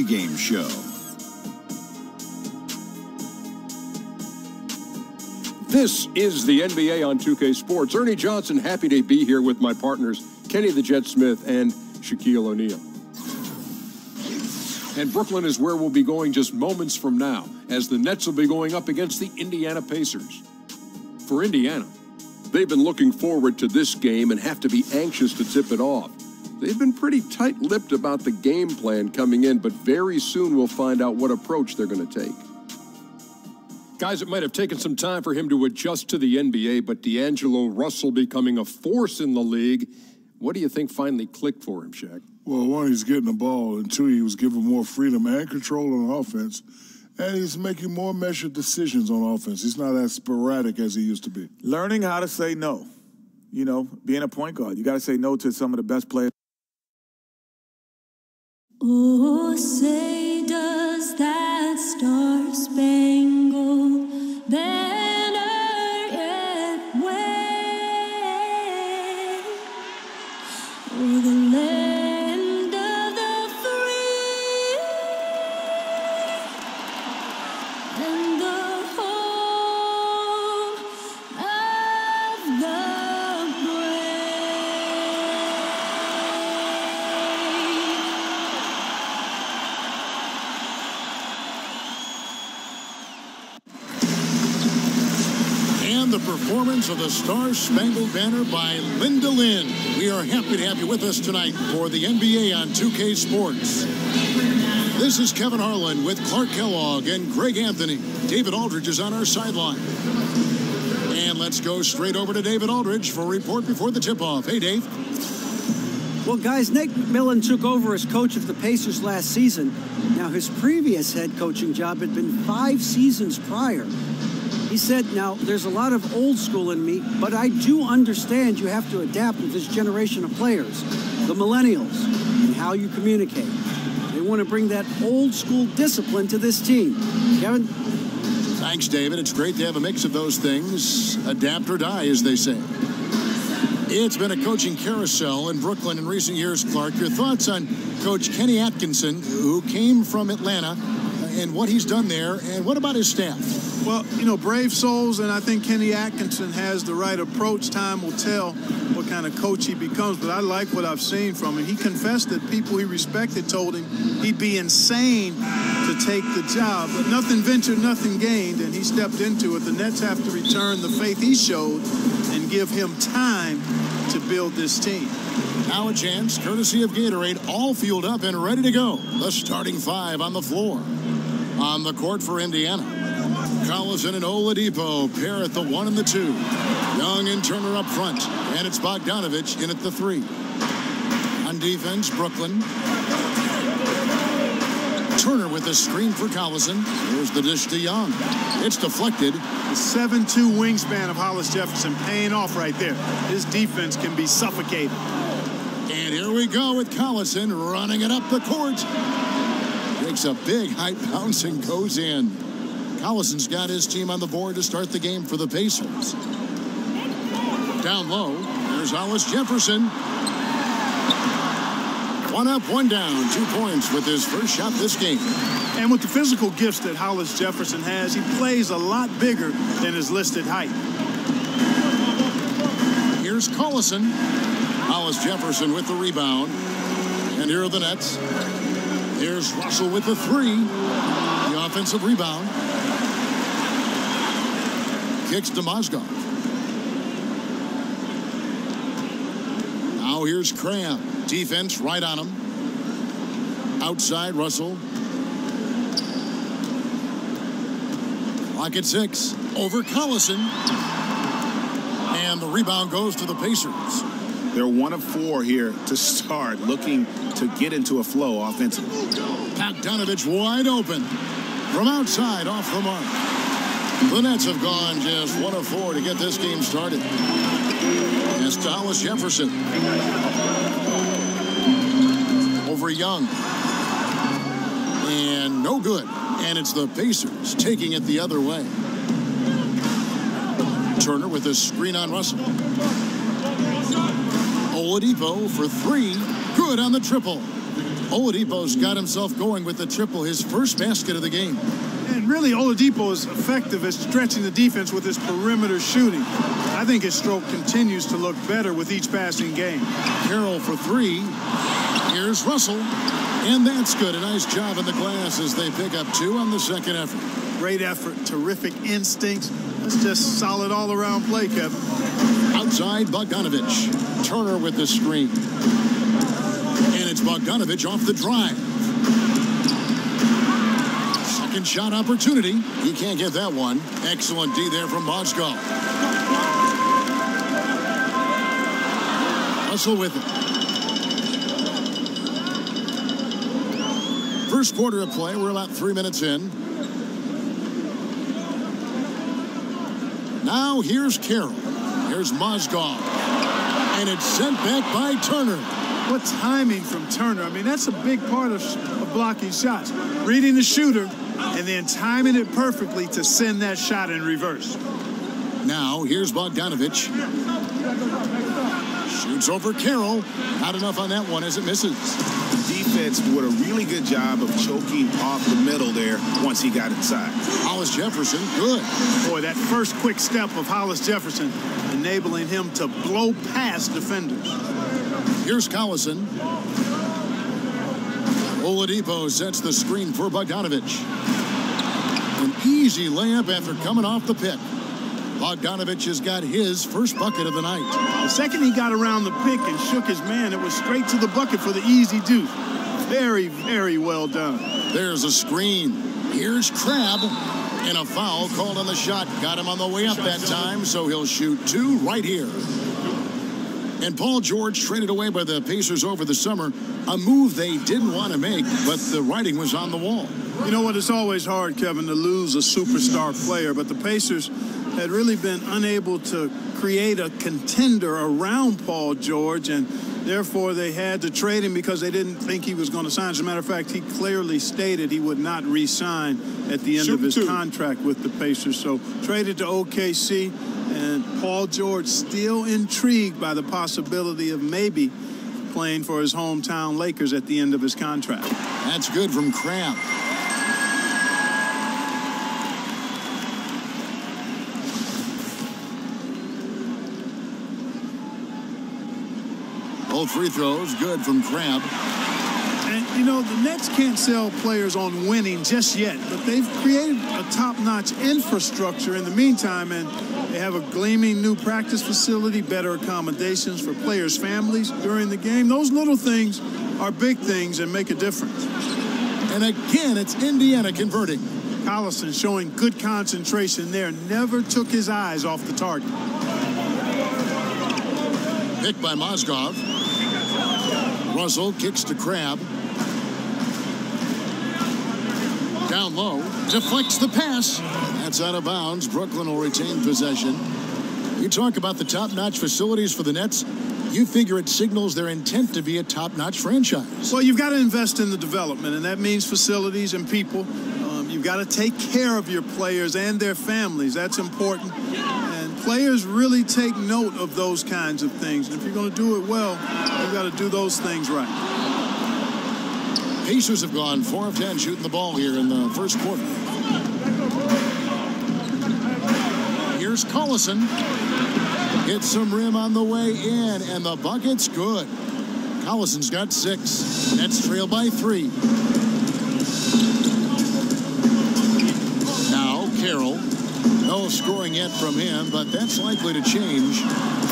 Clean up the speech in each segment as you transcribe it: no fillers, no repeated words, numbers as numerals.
pregame show. This is the NBA on 2K Sports. Ernie Johnson, happy to be here with my partners, Kenny the Jet Smith and Shaquille O'Neal. And Brooklyn is where we'll be going just moments from now, as the Nets will be going up against the Indiana Pacers. For Indiana, they've been looking forward to this game and have to be anxious to tip it off. They've been pretty tight-lipped about the game plan coming in, but very soon we'll find out what approach they're going to take. Guys, it might have taken some time for him to adjust to the NBA, but D'Angelo Russell becoming a force in the league. What do you think finally clicked for him, Shaq? Well, one, he's getting the ball, and two, he was given more freedom and control on offense, and he's making more measured decisions on offense. He's not as sporadic as he used to be. Learning how to say no. You know, being a point guard, you got to say no to some of the best players. Oh, say does that star-spangled banner yet wave o'er the land of the free and the home of the The performance of the Star-Spangled Banner by Linda Lynn. We are happy to have you with us tonight for the NBA on 2K Sports. This is Kevin Harlan with Clark Kellogg and Greg Anthony. David Aldridge is on our sideline. And let's go straight over to David Aldridge for a report before the tip-off. Hey, Dave. Well, guys, Nick McMillan took over as coach of the Pacers last season. Now, his previous head coaching job had been 5 seasons prior. He said, now, there's a lot of old school in me, but I do understand you have to adapt with this generation of players, the millennials, and how you communicate. They want to bring that old school discipline to this team. Kevin? Thanks, David. It's great to have a mix of those things. Adapt or die, as they say. It's been a coaching carousel in Brooklyn in recent years, Clark. Your thoughts on Coach Kenny Atkinson, who came from Atlanta, and what he's done there, and what about his staff? Well, you know, brave souls, and I think Kenny Atkinson has the right approach. Time will tell what kind of coach he becomes, but I like what I've seen from him. He confessed that people he respected told him he'd be insane to take the job, but nothing ventured, nothing gained, and he stepped into it. The Nets have to return the faith he showed and give him time to build this team. Now a chance, courtesy of Gatorade, all fueled up and ready to go. The starting 5 on the floor. On the court for Indiana, Collison and Oladipo pair at the 1 and the 2. Young and Turner up front, and it's Bogdanovich in at the 3. On defense, Brooklyn. Turner with a screen for Collison. Here's the dish to Young. It's deflected. The 7'2" wingspan of Hollis Jefferson paying off right there. His defense can be suffocating. And here we go with Collison running it up the court. Takes a big height bounce and goes in. Collison's got his team on the board to start the game for the Pacers. Down low, there's Hollis Jefferson. 1 up, 1 down, 2 points with his first shot this game. And with the physical gifts that Hollis Jefferson has, he plays a lot bigger than his listed height. Here's Collison. Hollis Jefferson with the rebound. And here are the Nets. Here's Russell with the 3. The offensive rebound. Kicks to Mozgov. Now here's Cram. Defense right on him. Outside Russell. Clock at 6. Over Collison. And the rebound goes to the Pacers. They're 1 of 4 here to start, looking to get into a flow offensively. Bogdanovich wide open. From outside, off the mark. The Nets have gone just 1 of 4 to get this game started. As Hollis Jefferson. Over Young. And no good. And it's the Pacers taking it the other way. Turner with a screen on Russell. Oladipo for 3. Good on the triple. Oladipo's got himself going with the triple, his first basket of the game. And really, Oladipo is effective at stretching the defense with his perimeter shooting. I think his stroke continues to look better with each passing game. Carroll for three. Here's Russell. And that's good. A nice job in the glass as they pick up 2 on the second effort. Great effort, terrific instincts. That's just solid all-around play, Kevin. Outside, Bogdanovich. Turner with the screen. And it's Bogdanovich off the drive. Second shot opportunity. He can't get that one. Excellent D there from Mozgov. Russell with it. First quarter of play. We're about 3 minutes in. Now here's Carroll. Here's Mozgov. And it's sent back by Turner. What timing from Turner. I mean, that's a big part of blocking shots. Reading the shooter and then timing it perfectly to send that shot in reverse. Now here's Bogdanovich. Shoots over Carroll. Not enough on that one as it misses. Defense did a really good job of choking off the middle there once he got inside. Hollis Jefferson, good. Boy, that first quick step of Hollis Jefferson enabling him to blow past defenders. Here's Collison. Oladipo sets the screen for Bogdanovich. An easy layup after coming off the pick. Bogdanovich has got his first bucket of the night. The second he got around the pick and shook his man, it was straight to the bucket for the easy deuce. Very, very well done. There's a screen. Here's Crabbe. And a foul called on the shot. Got him on the way up that time, so he'll shoot 2 right here. And Paul George traded away by the Pacers over the summer. A move they didn't want to make, but the writing was on the wall. You know what? It's always hard, Kevin, to lose a superstar player, but the Pacers had really been unable to create a contender around Paul George, and therefore they had to trade him because they didn't think he was going to sign. As a matter of fact, he clearly stated he would not re-sign at the end of his contract with the Pacers. So traded to OKC, and Paul George still intrigued by the possibility of maybe playing for his hometown Lakers at the end of his contract. That's good from Crabbe. Both free throws, good from Crabbe. And, you know, the Nets can't sell players on winning just yet, but they've created a top-notch infrastructure in the meantime, and they have a gleaming new practice facility, better accommodations for players' families during the game. Those little things are big things and make a difference. And again, it's Indiana converting. Collison showing good concentration there, never took his eyes off the target. Picked by Mozgov. Russell kicks to Crabbe. Down low, deflects the pass. That's out of bounds. Brooklyn will retain possession. You talk about the top-notch facilities for the Nets. You figure it signals their intent to be a top-notch franchise. Well, you've got to invest in the development, and that means facilities and people. You've got to take care of your players and their families. That's important. And players really take note of those kinds of things. And if you're going to do it well, you've got to do those things right. Pacers have gone 4 of 10 shooting the ball here in the first quarter. Here's Collison. Hits some rim on the way in, and the bucket's good. Collison's got 6. Nets trail by 3. Now Carroll. No scoring yet from him, but that's likely to change.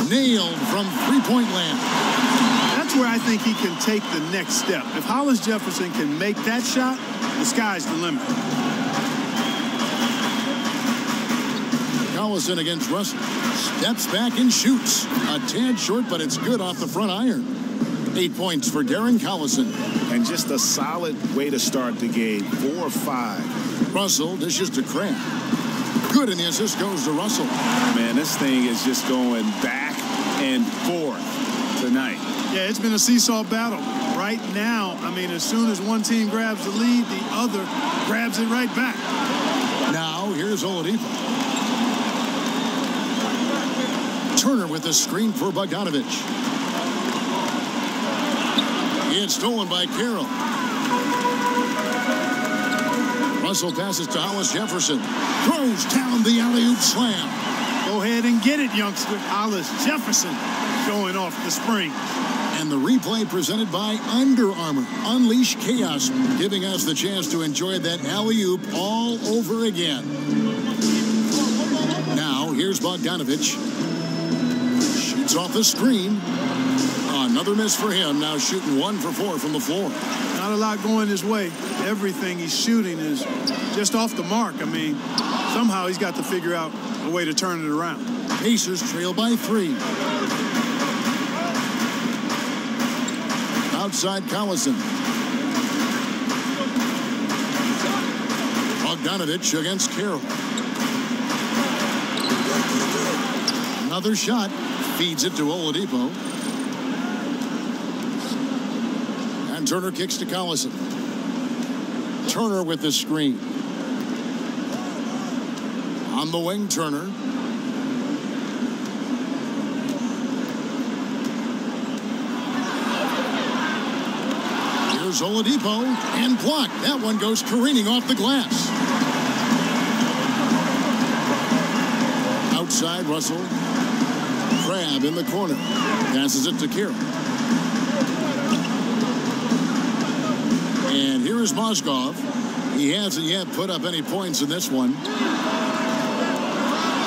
Nailed from three-point land. That's where I think he can take the next step. If Hollis Jefferson can make that shot, the sky's the limit. Collison against Russell. Steps back and shoots. A tad short, but it's good off the front iron. 8 points for Darren Collison. And just a solid way to start the game. 4 or 5. Russell dishes to Crabbe. Good, and the assist goes to Russell. Man, this thing is just going back and forth tonight. Yeah, it's been a seesaw battle. Right now, I mean, as soon as one team grabs the lead, the other grabs it right back. Now, here's Oladipo. Turner with the screen for Bogdanovich. It's stolen by Carroll. Russell passes to Hollis Jefferson. Throws down the alley-oop slam. Go ahead and get it, youngster. Hollis Jefferson showing off the spring. And the replay presented by Under Armour. Unleash chaos, giving us the chance to enjoy that alley-oop all over again. Now, here's Bogdanovich. Shoots off the screen. Another miss for him. Now shooting 1 for 4 from the floor. Not a lot going his way. Everything he's shooting is just off the mark. I mean, somehow he's got to figure out a way to turn it around. Pacers trail by 3. Outside Collison. Bogdanovich against Carroll. Another shot. Feeds it to Oladipo. And Turner kicks to Collison. Turner with the screen. On the wing, Turner. Here's Oladipo, and blocked. That one goes careening off the glass. Outside, Russell. Crabbe in the corner. Passes it to Carroll. And here is Mozgov. He hasn't yet put up any points in this one.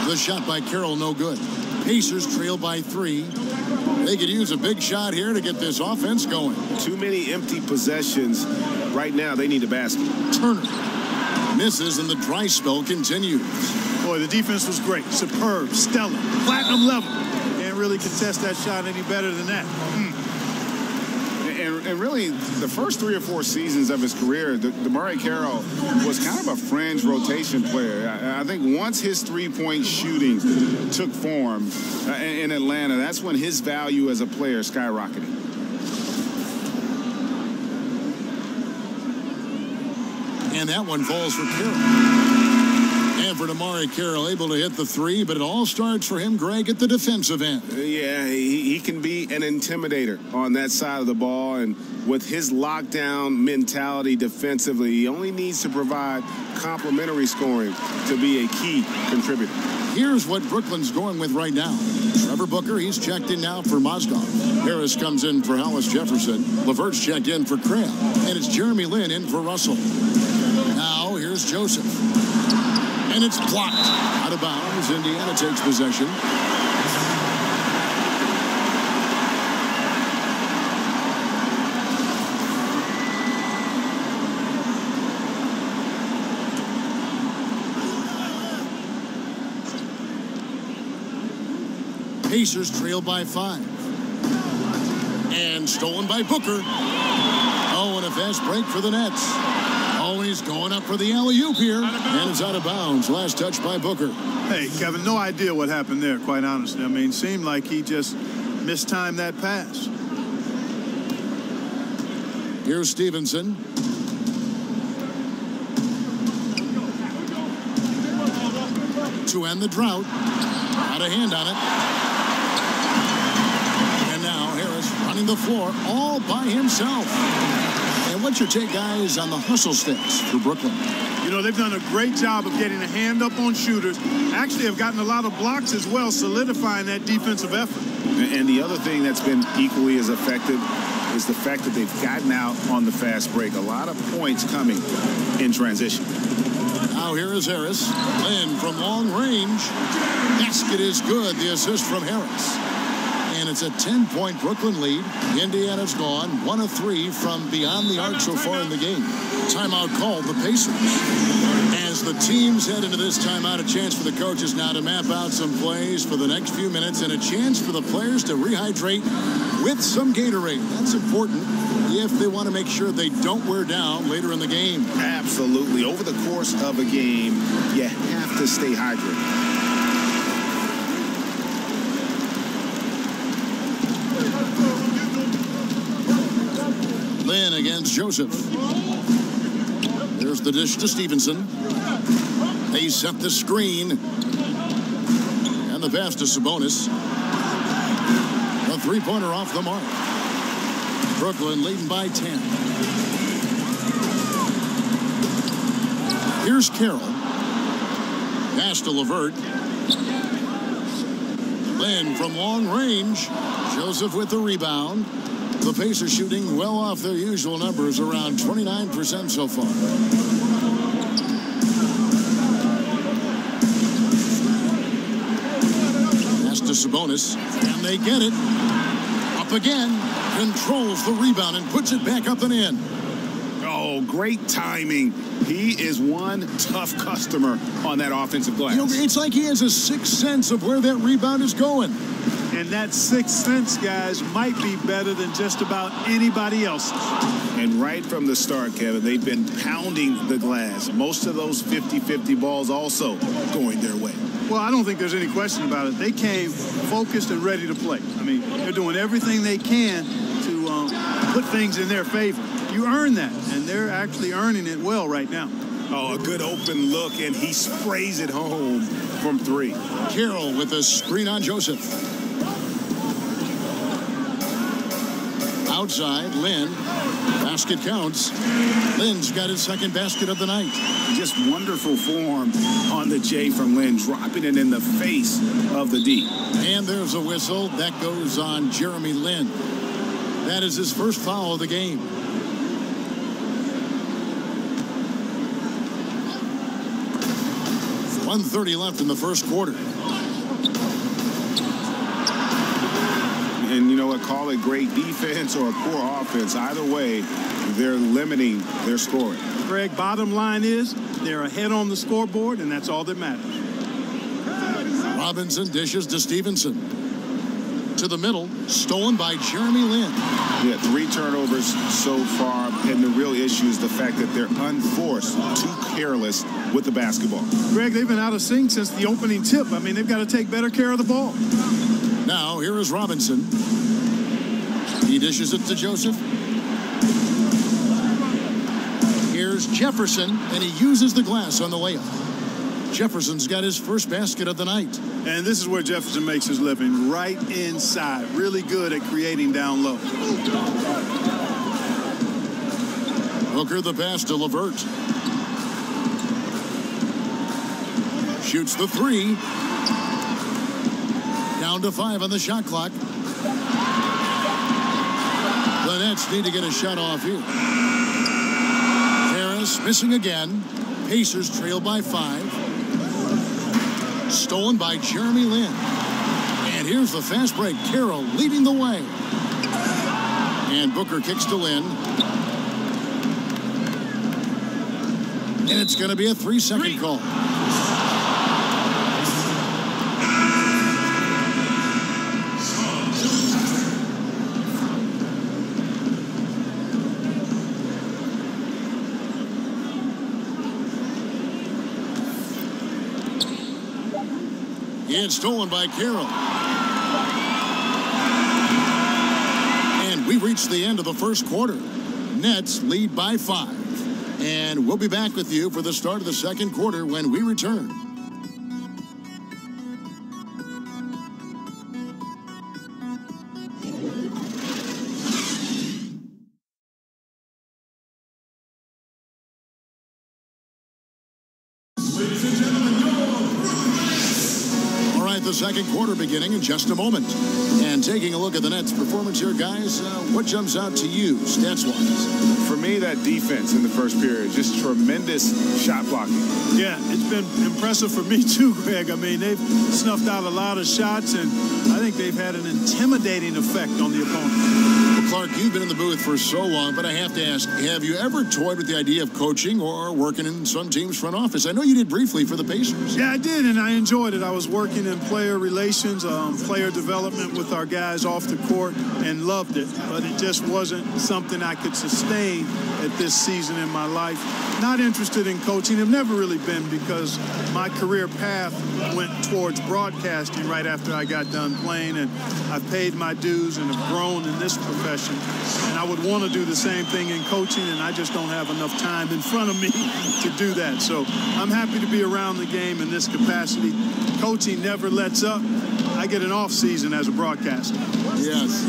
The shot by Carroll, no good. Pacers trail by 3. They could use a big shot here to get this offense going. Too many empty possessions. Right now, they need a basket. Turner misses, and the dry spell continues. Boy, the defense was great. Superb, stellar, platinum level. Can't really contest that shot any better than that. And really, the first 3 or 4 seasons of his career, DeMarre Carroll was kind of a fringe rotation player. I think once his three-point shooting took form in Atlanta, that's when his value as a player skyrocketed. And that one falls for Carroll. And for DeMarre Carroll, able to hit the 3, but it all starts for him, Greg, at the defensive end. Yeah, he can be an intimidator on that side of the ball, and with his lockdown mentality defensively, he only needs to provide complementary scoring to be a key contributor. Here's what Brooklyn's going with right now. Trevor Booker, he's checked in now for Mozgov. Harris comes in for Hollis Jefferson. LeVert's checked in for Crabbe. And it's Jeremy Lin in for Russell. Now, here's Joseph. And it's blocked. Out of bounds. Indiana takes possession. Pacers trail by 5. And stolen by Booker. Oh, and a fast break for the Nets. Oh, he's going up for the alley-oop here. And it's out of bounds. Last touch by Booker. Hey, Kevin, no idea what happened there, quite honestly. I mean, seemed like he just mistimed that pass. Here's Stevenson. To end the drought. Out of hand on it. And now Harris running the floor all by himself. And what's your take, guys, on the hustle sticks for Brooklyn? You know, they've done a great job of getting a hand up on shooters. Actually, have gotten a lot of blocks as well, solidifying that defensive effort. And the other thing that's been equally as effective is the fact that they've gotten out on the fast break. A lot of points coming in transition. Now here is Harris. Lin from long range. Basket is good. The assist from Harris. And it's a 10-point Brooklyn lead. Indiana's gone 1 of 3 from beyond the arc so far in the game. Timeout called the Pacers. As the teams head into this timeout, a chance for the coaches now to map out some plays for the next few minutes and a chance for the players to rehydrate with some Gatorade. That's important if they want to make sure they don't wear down later in the game. Absolutely. Over the course of a game, you have to stay hydrated. Lin against Joseph. There's the dish to Stevenson. They set the screen. And the pass to Sabonis. A three-pointer off the mark. Brooklyn leading by 10. Here's Carroll. Pass to LeVert. Lynn from long range. Joseph with the rebound. The Pacers shooting well off their usual numbers, around 29% so far. Pass to Sabonis, and they get it. Up again, controls the rebound and puts it back up and in. Oh, great timing. He is one tough customer on that offensive glass. You know, it's like he has a sixth sense of where that rebound is going. And that sixth sense, guys, might be better than just about anybody else. And right from the start, Kevin, they've been pounding the glass. Most of those 50-50 balls also going their way. Well, I don't think there's any question about it. They came focused and ready to play. I mean, they're doing everything they can to put things in their favor. You earn that, and they're actually earning it well right now. Oh, a good open look, and he sprays it home from three. Carroll with a screen on Joseph. Outside, Lynn. Basket counts. Lynn's got his second basket of the night. Just wonderful form on the J from Lynn, dropping it in the face of the D. And there's a whistle. That goes on Jeremy Lin. That is his first foul of the game. .130 left in the first quarter. And you know what? Call it great defense or poor offense. Either way, they're limiting their scoring. Greg, bottom line is they're ahead on the scoreboard, and that's all that matters. Robinson dishes to Stevenson. To the middle, stolen by Jeremy Lin. Yeah, 3 turnovers so far, and the real issue is the fact that they're unforced, too careless with the basketball. Greg, they've been out of sync since the opening tip. I mean, they've got to take better care of the ball. Now, here is Robinson. He dishes it to Joseph. Here's Jefferson, and he uses the glass on the layup. Jefferson's got his first basket of the night. And this is where Jefferson makes his living, right inside. Really good at creating down low. Hooker the pass to LeVert. Shoots the 3. Down to 5 on the shot clock. The Nets need to get a shot off here. Harris missing again. Pacers trail by 5. Stolen by Jeremy Lin. And here's the fast break. Carroll leading the way. And Booker kicks to Lin. And it's going to be a 3-second call. It's stolen by Carroll. And we reached the end of the first quarter. Nets lead by 5. And we'll be back with you for the start of the second quarter when we return. Ladies and gentlemen, all right, the second quarter beginning in just a moment. And taking a look at the Nets' performance here, guys, what jumps out to you, stats-wise? For me, that defense in the first period, just tremendous shot blocking. Yeah, it's been impressive for me too, Greg. I mean, they've snuffed out a lot of shots, and I think they've had an intimidating effect on the opponent. Well, Clark, you've been in the booth for so long, but I have to ask, have you ever toyed with the idea of coaching or working in some team's front office? I know you did briefly for the Pacers. Yeah, I did, and I enjoyed it. I was working in player relations, player development with our guys off the court, and loved it. But it just wasn't something I could sustain at this season in my life. Not interested in coaching. I've never really been, because my career path went towards broadcasting right after I got done playing, and I've paid my dues and have grown in this profession. And I would want to do the same thing in coaching, and I just don't have enough time in front of me to do that. So I'm happy to be around the game in this capacity. Coaching never lets up. I get an off season as a broadcaster. Yes.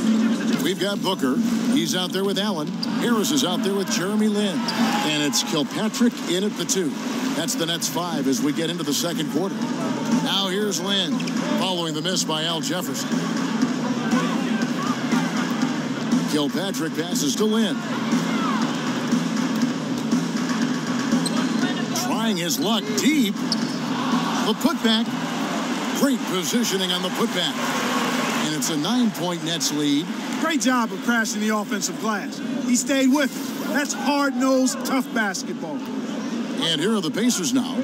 We've got Booker. He's out there with Allen. Harris is out there with Jeremy Lin. And it's Kilpatrick in at the 2. That's the Nets 5 as we get into the second quarter. Now here's Lin, following the miss by Al Jefferson. Kilpatrick passes to Lin. Trying his luck deep. The putback. Great positioning on the putback. And it's a 9-point Nets lead. Great job of crashing the offensive glass. He stayed with it. That's hard-nosed, tough basketball. And here are the Pacers now.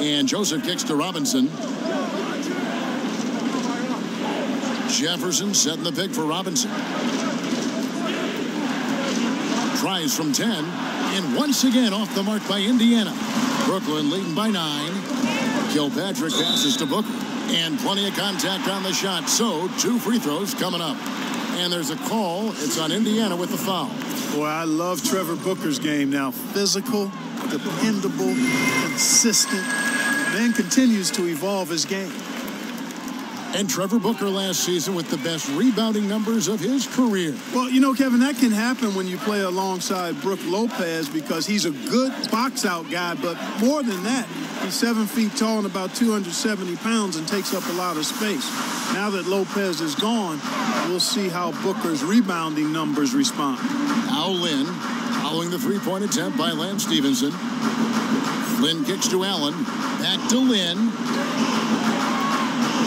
And Joseph kicks to Robinson. Jefferson setting the pick for Robinson. Tries from 10. And once again off the mark by Indiana. Brooklyn leading by 9. Kilpatrick passes to Booker. And plenty of contact on the shot. So 2 free throws coming up. And there's a call. It's on Indiana with the foul. Boy, I love Trevor Booker's game now. Physical, dependable, consistent, then continues to evolve his game. And Trevor Booker last season with the best rebounding numbers of his career. Well, you know, Kevin, that can happen when you play alongside Brook Lopez because he's a good box-out guy, but more than that, he's 7 feet tall and about 270 pounds and takes up a lot of space. Now that Lopez is gone, we'll see how Booker's rebounding numbers respond. Now Lin, following the three-point attempt by Lance Stevenson. Lin kicks to Allen. Back to Lin.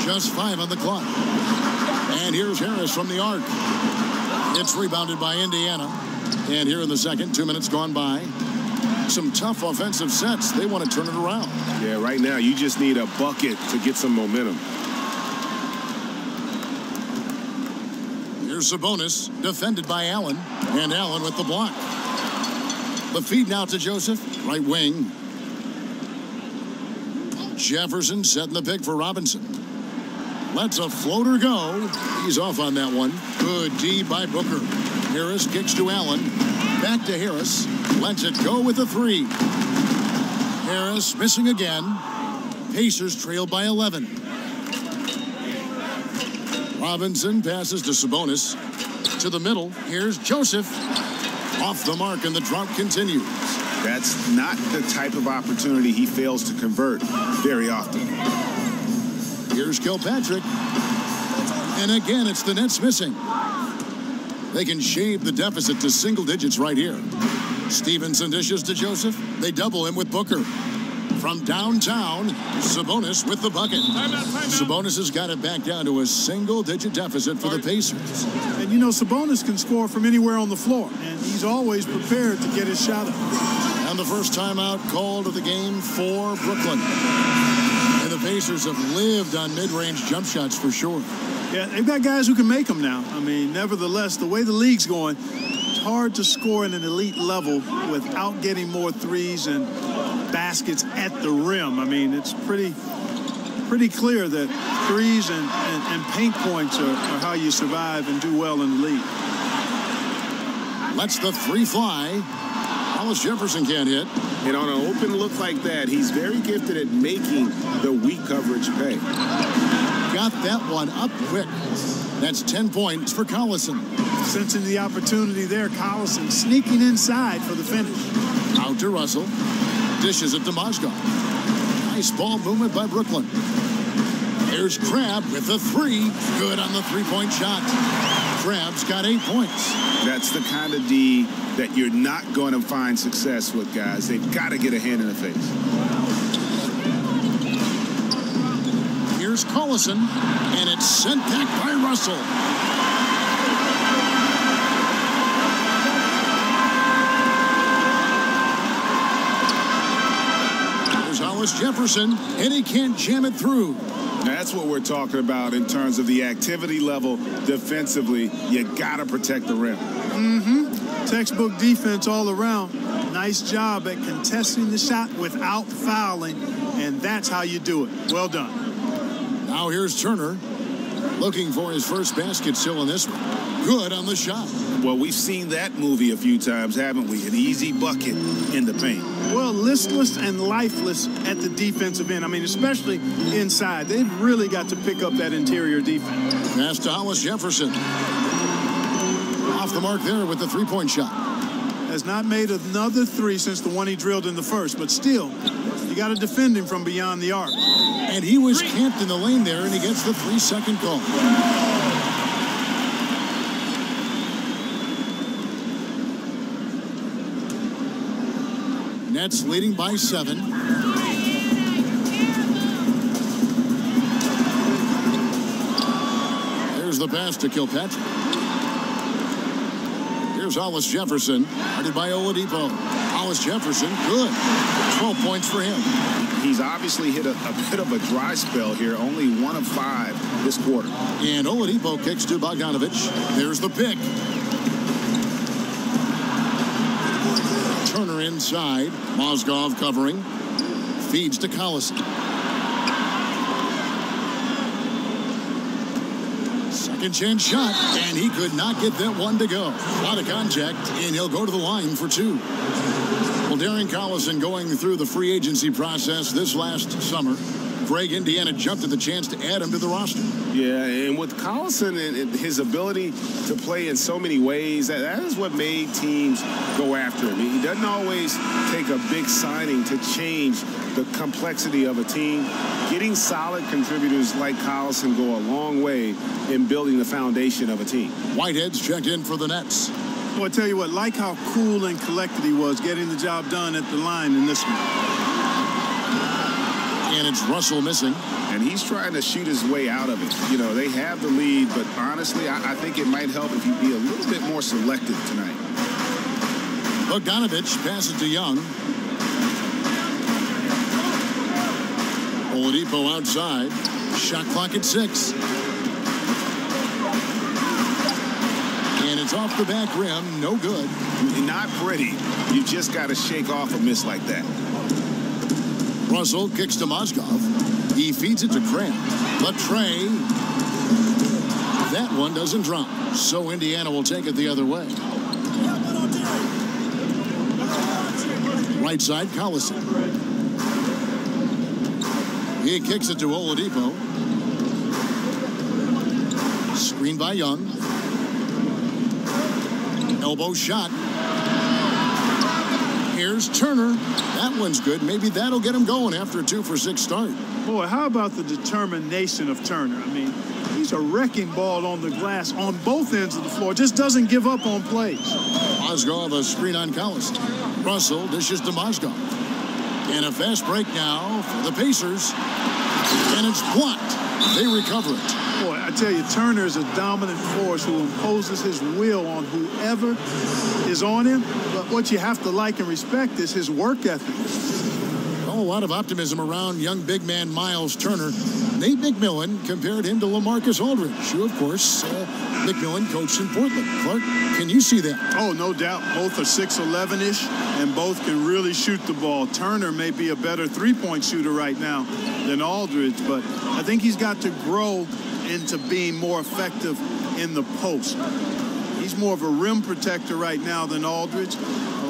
Just 5 on the clock. And here's Harris from the arc. It's rebounded by Indiana. And here in the second, 2 minutes gone by. Some tough offensive sets. They want to turn it around. Yeah, right now you just need a bucket to get some momentum. Here's Sabonis, defended by Allen. And Allen with the block. The feed now to Joseph, right wing. Jefferson setting the pick for Robinson. Lets a floater go. He's off on that one. Good D by Booker. Harris kicks to Allen. Back to Harris. Lets it go with a 3. Harris missing again. Pacers trail by 11. Robinson passes to Sabonis. To the middle. Here's Joseph. Off the mark, and the drought continues. That's not the type of opportunity he fails to convert very often. Here's Kilpatrick. And again, it's the Nets missing. They can shave the deficit to single digits right here. Stevenson dishes to Joseph. They double him with Booker. From downtown, Sabonis with the bucket. Sabonis has got it back down to a single-digit deficit for the Pacers. And, you know, Sabonis can score from anywhere on the floor, and he's always prepared to get his shot up. And the first timeout called of the game for Brooklyn. And the Pacers have lived on mid-range jump shots for sure. Yeah, they've got guys who can make them now. I mean, nevertheless, the way the league's going, it's hard to score in an elite level without getting more threes and baskets at the rim. I mean, it's pretty clear that threes and paint points are how you survive and do well in the league. Lets the 3 fly. Hollis Jefferson can't hit. And on an open look like that, he's very gifted at making the weak coverage pay. Got that one up quick. That's 10 points for Collison. Sensing the opportunity there, Collison sneaking inside for the finish. Out to Russell. Dishes it to Mozgov. Nice ball movement by Brooklyn. Here's Crabb with the 3. Good on the 3-point shot. Crabb's got 8 points. That's the kind of D that you're not going to find success with, guys. They've got to get a hand in the face. Here's Collison, and it's sent back by Russell. Here's Hollis Jefferson, and he can't jam it through. That's what we're talking about in terms of the activity level defensively. You got to protect the rim. Textbook defense all around. Nice job at contesting the shot without fouling, and that's how you do it. Well done. Now here's Turner, looking for his first basket still in this one. Good on the shot. Well, we've seen that movie a few times, haven't we? An easy bucket in the paint. Well, listless and lifeless at the defensive end. I mean, especially inside. They've really got to pick up that interior defense. Pass to Hollis Jefferson. Off the mark there with the three-point shot. Has not made another three since the one he drilled in the first, but still, you got to defend him from beyond the arc. And he was camped in the lane there, and he gets the 3-second call. Nets leading by 7. There's the pass to Kilpatrick. Here's Hollis Jefferson, guarded by Oladipo. Hollis Jefferson, good. 12 points for him. He's obviously hit a bit of a dry spell here, only 1 of 5 this quarter. And Oladipo kicks to Bogdanovich. There's the pick. Turner inside. Mozgov covering. Feeds to Collison. Second chance shot, and he could not get that one to go. A lot of contact, and he'll go to the line for 2. Well, Darren Collison going through the free agency process this last summer. Greg, Indiana jumped at the chance to add him to the roster. Yeah, and with Collison and his ability to play in so many ways, that is what made teams go after him. He doesn't always take a big signing to change the complexity of a team. Getting solid contributors like Collison go a long way in building the foundation of a team. Whitehead's checked in for the Nets. Well, I tell you what, like how cool and collected he was getting the job done at the line in this one. And it's Russell missing. And he's trying to shoot his way out of it. You know, they have the lead, but honestly, I think it might help if you be a little bit more selective tonight. Bogdanovich passes to Young. Oladipo outside. Shot clock at 6. And it's off the back rim. No good. Not pretty. You just got to shake off a miss like that. Russell kicks to Mozgov. He feeds it to Grant. But Trey. That one doesn't drop. So Indiana will take it the other way. Right side, Collison. He kicks it to Oladipo. Screen by Young. Elbow shot. Here's Turner. That one's good. Maybe that'll get him going after a 2-for-6 start. Boy, how about the determination of Turner? I mean, he's a wrecking ball on the glass on both ends of the floor. Just doesn't give up on plays. Mozgov, a screen on Collison. Russell dishes to Mozgov. And a fast break now for the Pacers. And it's blocked. They recover it. Boy, I tell you, Turner is a dominant force who imposes his will on whoever is on him. But what you have to like and respect is his work ethic. Oh, a lot of optimism around young big man Miles Turner. Nate McMillan compared him to LaMarcus Aldridge, who, of course, McMillan coached in Portland. Clark, can you see that? Oh, no doubt. Both are 6'11"-ish, and both can really shoot the ball. Turner may be a better three-point shooter right now than Aldridge, but I think he's got to grow into being more effective in the post. He's more of a rim protector right now than Aldridge,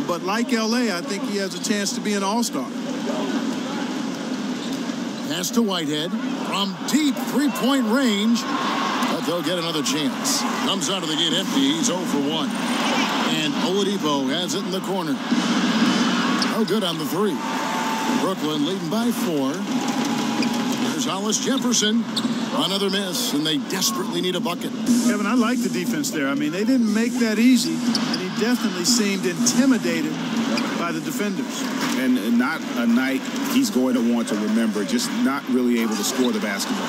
but like L.A., I think he has a chance to be an all-star. Pass to Whitehead from deep three-point range, but they'll get another chance. Comes out of the gate empty. He's 0 for 1. And Oladipo has it in the corner. Oh, good on the 3. Brooklyn leading by 4. There's Hollis Jefferson. Another miss, and they desperately need a bucket. Kevin, I like the defense there. I mean, they didn't make that easy, and he definitely seemed intimidated by the defenders. And not a night he's going to want to remember, just not really able to score the basketball.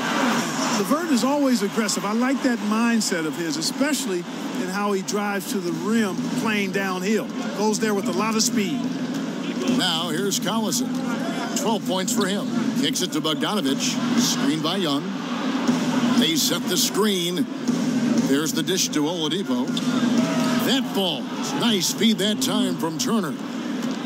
LeVert is always aggressive. I like that mindset of his, especially in how he drives to the rim playing downhill. Goes there with a lot of speed. Now here's Collison. 12 points for him. Kicks it to Bogdanovich. Screen by Young. They set the screen. There's the dish to Oladipo. That ball. Nice feed that time from Turner.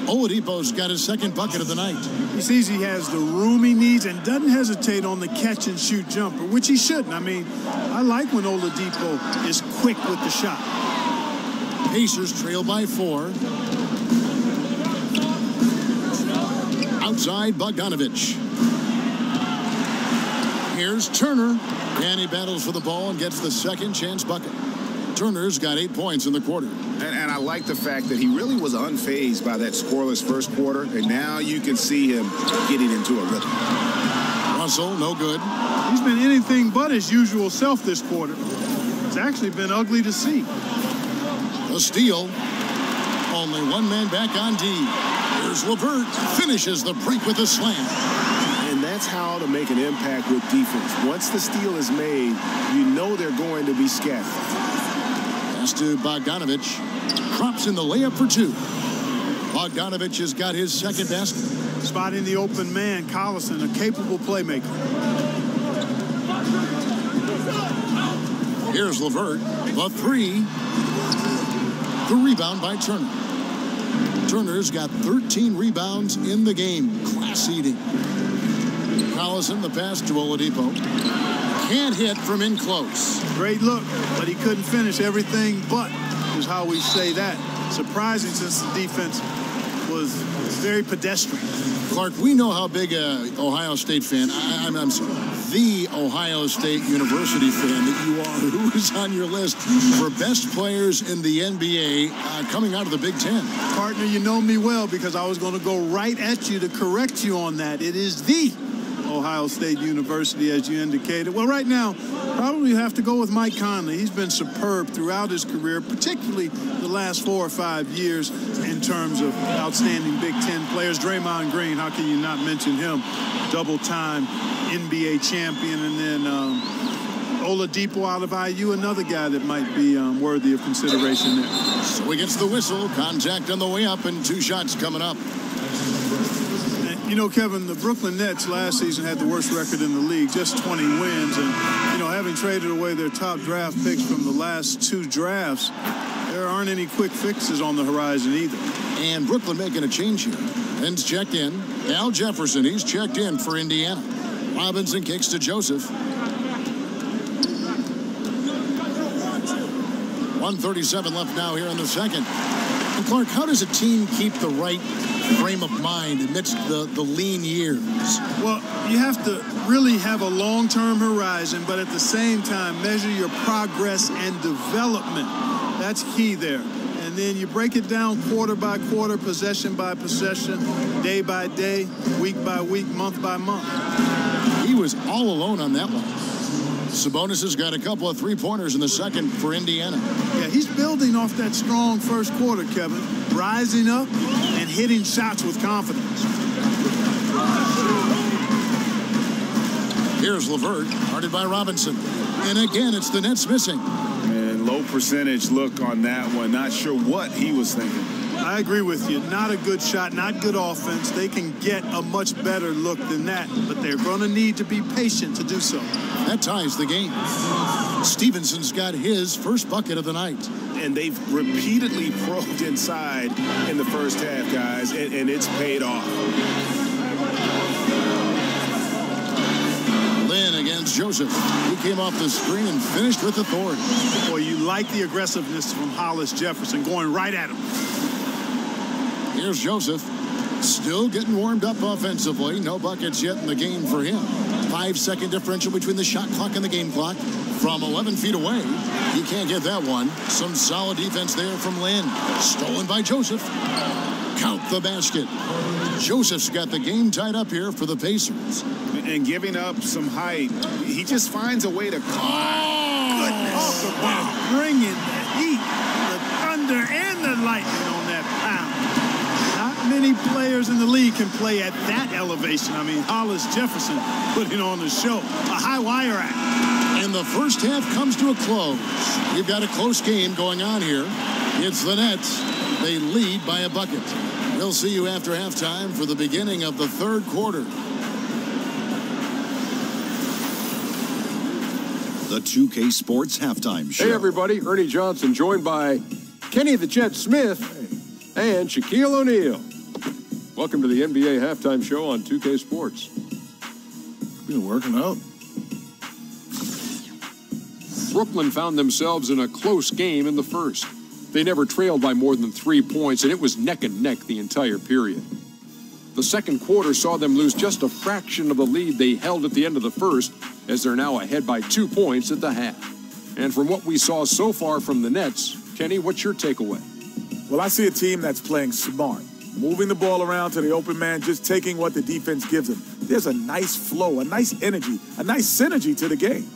Oladipo's got his second bucket of the night. He sees he has the room he needs and doesn't hesitate on the catch-and-shoot jumper, which he shouldn't. I mean, I like when Oladipo is quick with the shot. Pacers trail by 4. Outside, Bogdanovich. Here's Turner. And he battles for the ball and gets the second chance bucket. Turner's got 8 points in the quarter. And I like the fact that he really was unfazed by that scoreless first quarter, and now you can see him getting into a rhythm. Russell, no good. He's been anything but his usual self this quarter. It's actually been ugly to see. A steal. Only one man back on D. Here's LeVert. Finishes the break with a slam. And that's how to make an impact with defense. Once the steal is made, you know they're going to be scattered. Pass to Bogdanovic. Drops in the layup for 2. Bogdanovic has got his second basket. Spotting the open man, Collison, a capable playmaker. Here's LeVert. The 3. The rebound by Turner. Turner's got 13 rebounds in the game. Class eating. Collison, the pass to Oladipo. Can't hit from in close. Great look, but he couldn't finish everything but, is how we say that. Surprising since the defense was very pedestrian. Clark, we know how big a Ohio State fan, I'm sorry, the Ohio State University fan that you are. Who is on your list for best players in the NBA coming out of the Big Ten? Partner, you know me well because I was going to go right at you to correct you on that. It is the Ohio State University, as you indicated. Well, right now, probably have to go with Mike Conley. He's been superb throughout his career, particularly the last 4 or 5 years in terms of outstanding Big Ten players. Draymond Green, how can you not mention him? Double-time NBA champion. And then Oladipo out of IU, another guy that might be worthy of consideration there. So he gets the whistle. Contact on the way up and 2 shots coming up. You know, Kevin, the Brooklyn Nets last season had the worst record in the league, just 20 wins. And, you know, having traded away their top draft picks from the last 2 drafts, there aren't any quick fixes on the horizon either. And Brooklyn making a change here. Ben's checked in. Al Jefferson, he's checked in for Indiana. Robinson kicks to Joseph. 1:37 left now here in the second. And Clark, how does a team keep the right frame of mind amidst the lean years? Well, you have to really have a long-term horizon, but at the same time, measure your progress and development. That's key there. And then you break it down quarter by quarter, possession by possession, day by day, week by week, month by month. He was all alone on that one. Sabonis has got a couple of 3-pointers in the second for Indiana. Yeah, he's building off that strong first quarter, Kevin. Rising up and hitting shots with confidence. Here's LeVert, guarded by Robinson. And again, it's the Nets missing. And low percentage look on that one. Not sure what he was thinking. I agree with you. Not a good shot, not good offense. They can get a much better look than that, but they're going to need to be patient to do so. That ties the game. Stevenson's got his first bucket of the night. And they've repeatedly probed inside in the first half, guys, and it's paid off. Lynn against Joseph. He came off the screen and finished with authority. Boy, you like the aggressiveness from Hollis Jefferson going right at him. Here's Joseph. Still getting warmed up offensively. No buckets yet in the game for him. 5-second differential between the shot clock and the game clock. From 11 feet away, he can't get that one. Some solid defense there from Lynn. Stolen by Joseph. Count the basket. Joseph's got the game tied up here for the Pacers. And giving up some height, he just finds a way to... Goodness. Talk about bringing the heat, the thunder, and the lightning on that pound. Not many players in the league can play at that elevation. I mean, Hollis Jefferson putting on the show. A high wire act. And the first half comes to a close. We've got a close game going on here. It's the Nets. They lead by a bucket. We'll see you after halftime for the beginning of the third quarter. The 2K Sports Halftime Show. Hey, everybody. Ernie Johnson joined by Kenny the Jet Smith and Shaquille O'Neal. Welcome to the NBA Halftime Show on 2K Sports. Been working out. Brooklyn found themselves in a close game in the first. They never trailed by more than 3 points, and it was neck and neck the entire period. The second quarter saw them lose just a fraction of the lead they held at the end of the first, as they're now ahead by 2 points at the half. And from what we saw so far from the Nets, Kenny, what's your takeaway? Well, I see a team that's playing smart, moving the ball around to the open man, just taking what the defense gives them. There's a nice flow, a nice energy, a nice synergy to the game.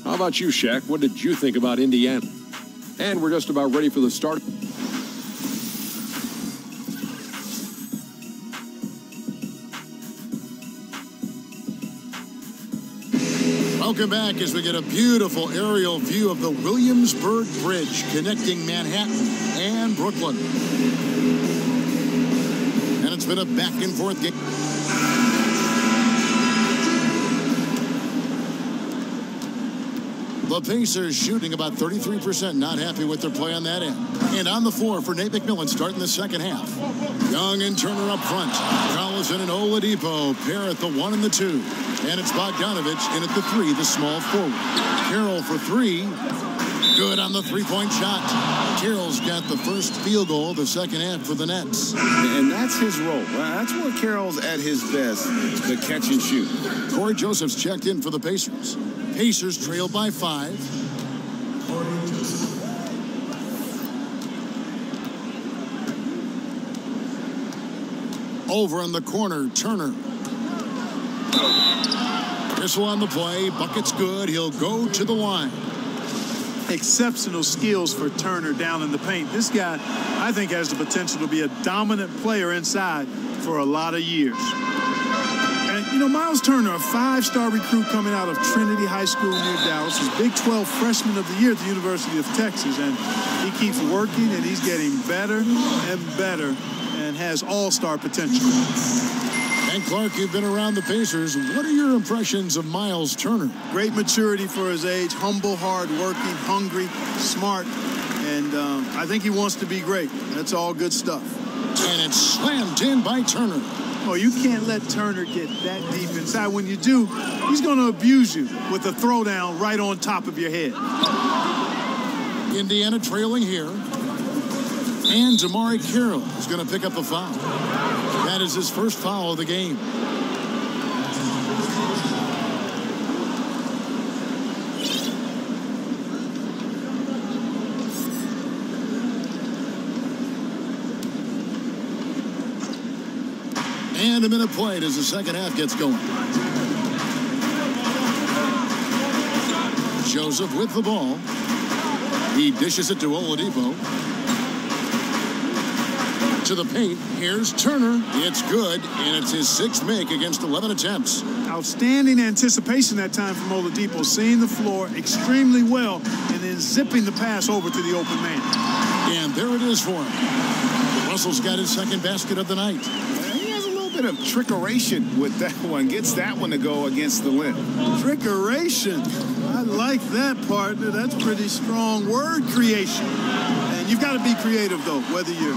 How about you, Shaq? What did you think about Indiana? And we're just about ready for the start. Welcome back as we get a beautiful aerial view of the Williamsburg Bridge connecting Manhattan and Brooklyn. And it's been a back-and-forth game. The Pacers shooting about 33%, not happy with their play on that end. And on the floor for Nate McMillan starting the second half. Young and Turner up front. Collison and Oladipo pair at the 1 and the 2. And it's Bogdanovich in at the 3, the small forward. Carroll for 3. Good on the three-point shot. Carroll's got the first field goal of the second half for the Nets. And that's his role. That's where Carroll's at his best, the catch and shoot. Corey Joseph's checked in for the Pacers. Pacers trail by 5. Over in the corner, Turner. Whistle on the play. Bucket's good. He'll go to the line. Exceptional skills for Turner down in the paint. This guy, I think, has the potential to be a dominant player inside for a lot of years. And, you know, Miles Turner, a 5-star recruit coming out of Trinity High School near Dallas, is Big 12 Freshman of the Year at the University of Texas. And he keeps working, and he's getting better and better and has all-star potential. And Clark, you've been around the Pacers. What are your impressions of Miles Turner? Great maturity for his age, humble, hard-working, hungry, smart, and I think he wants to be great. That's all good stuff. And it's slammed in by Turner. Oh, you can't let Turner get that deep inside. When you do, he's going to abuse you with a throwdown right on top of your head. Indiana trailing here. And Damari Carroll is going to pick up the foul. That is his first foul of the game. And a minute played as the second half gets going. Joseph with the ball. He dishes it to Oladipo. To the paint. Here's Turner. It's good, and it's his 6th make against 11 attempts. Outstanding anticipation that time from Oladipo, seeing the floor extremely well and then zipping the pass over to the open man. And there it is for him. Russell's got his second basket of the night. He has a little bit of trickeration with that one. Gets that one to go against the rim. Trickeration. I like that, partner. That's pretty strong word creation. And you've got to be creative, though, whether you're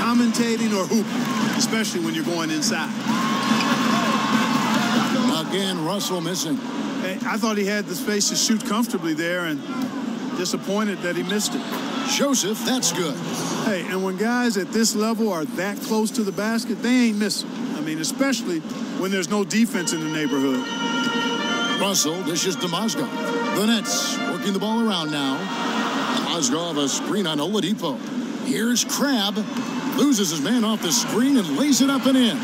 commentating or hooping, especially when you're going inside. Again, Russell missing. Hey, I thought he had the space to shoot comfortably there, and disappointed that he missed it. Joseph, that's good. Hey, and when guys at this level are that close to the basket, they ain't missing. I mean, especially when there's no defense in the neighborhood. Russell dishes to Mozgov. The Nets working the ball around now. Mozgov a screen on Oladipo. Here's Crabbe. Loses his man off the screen and lays it up and in.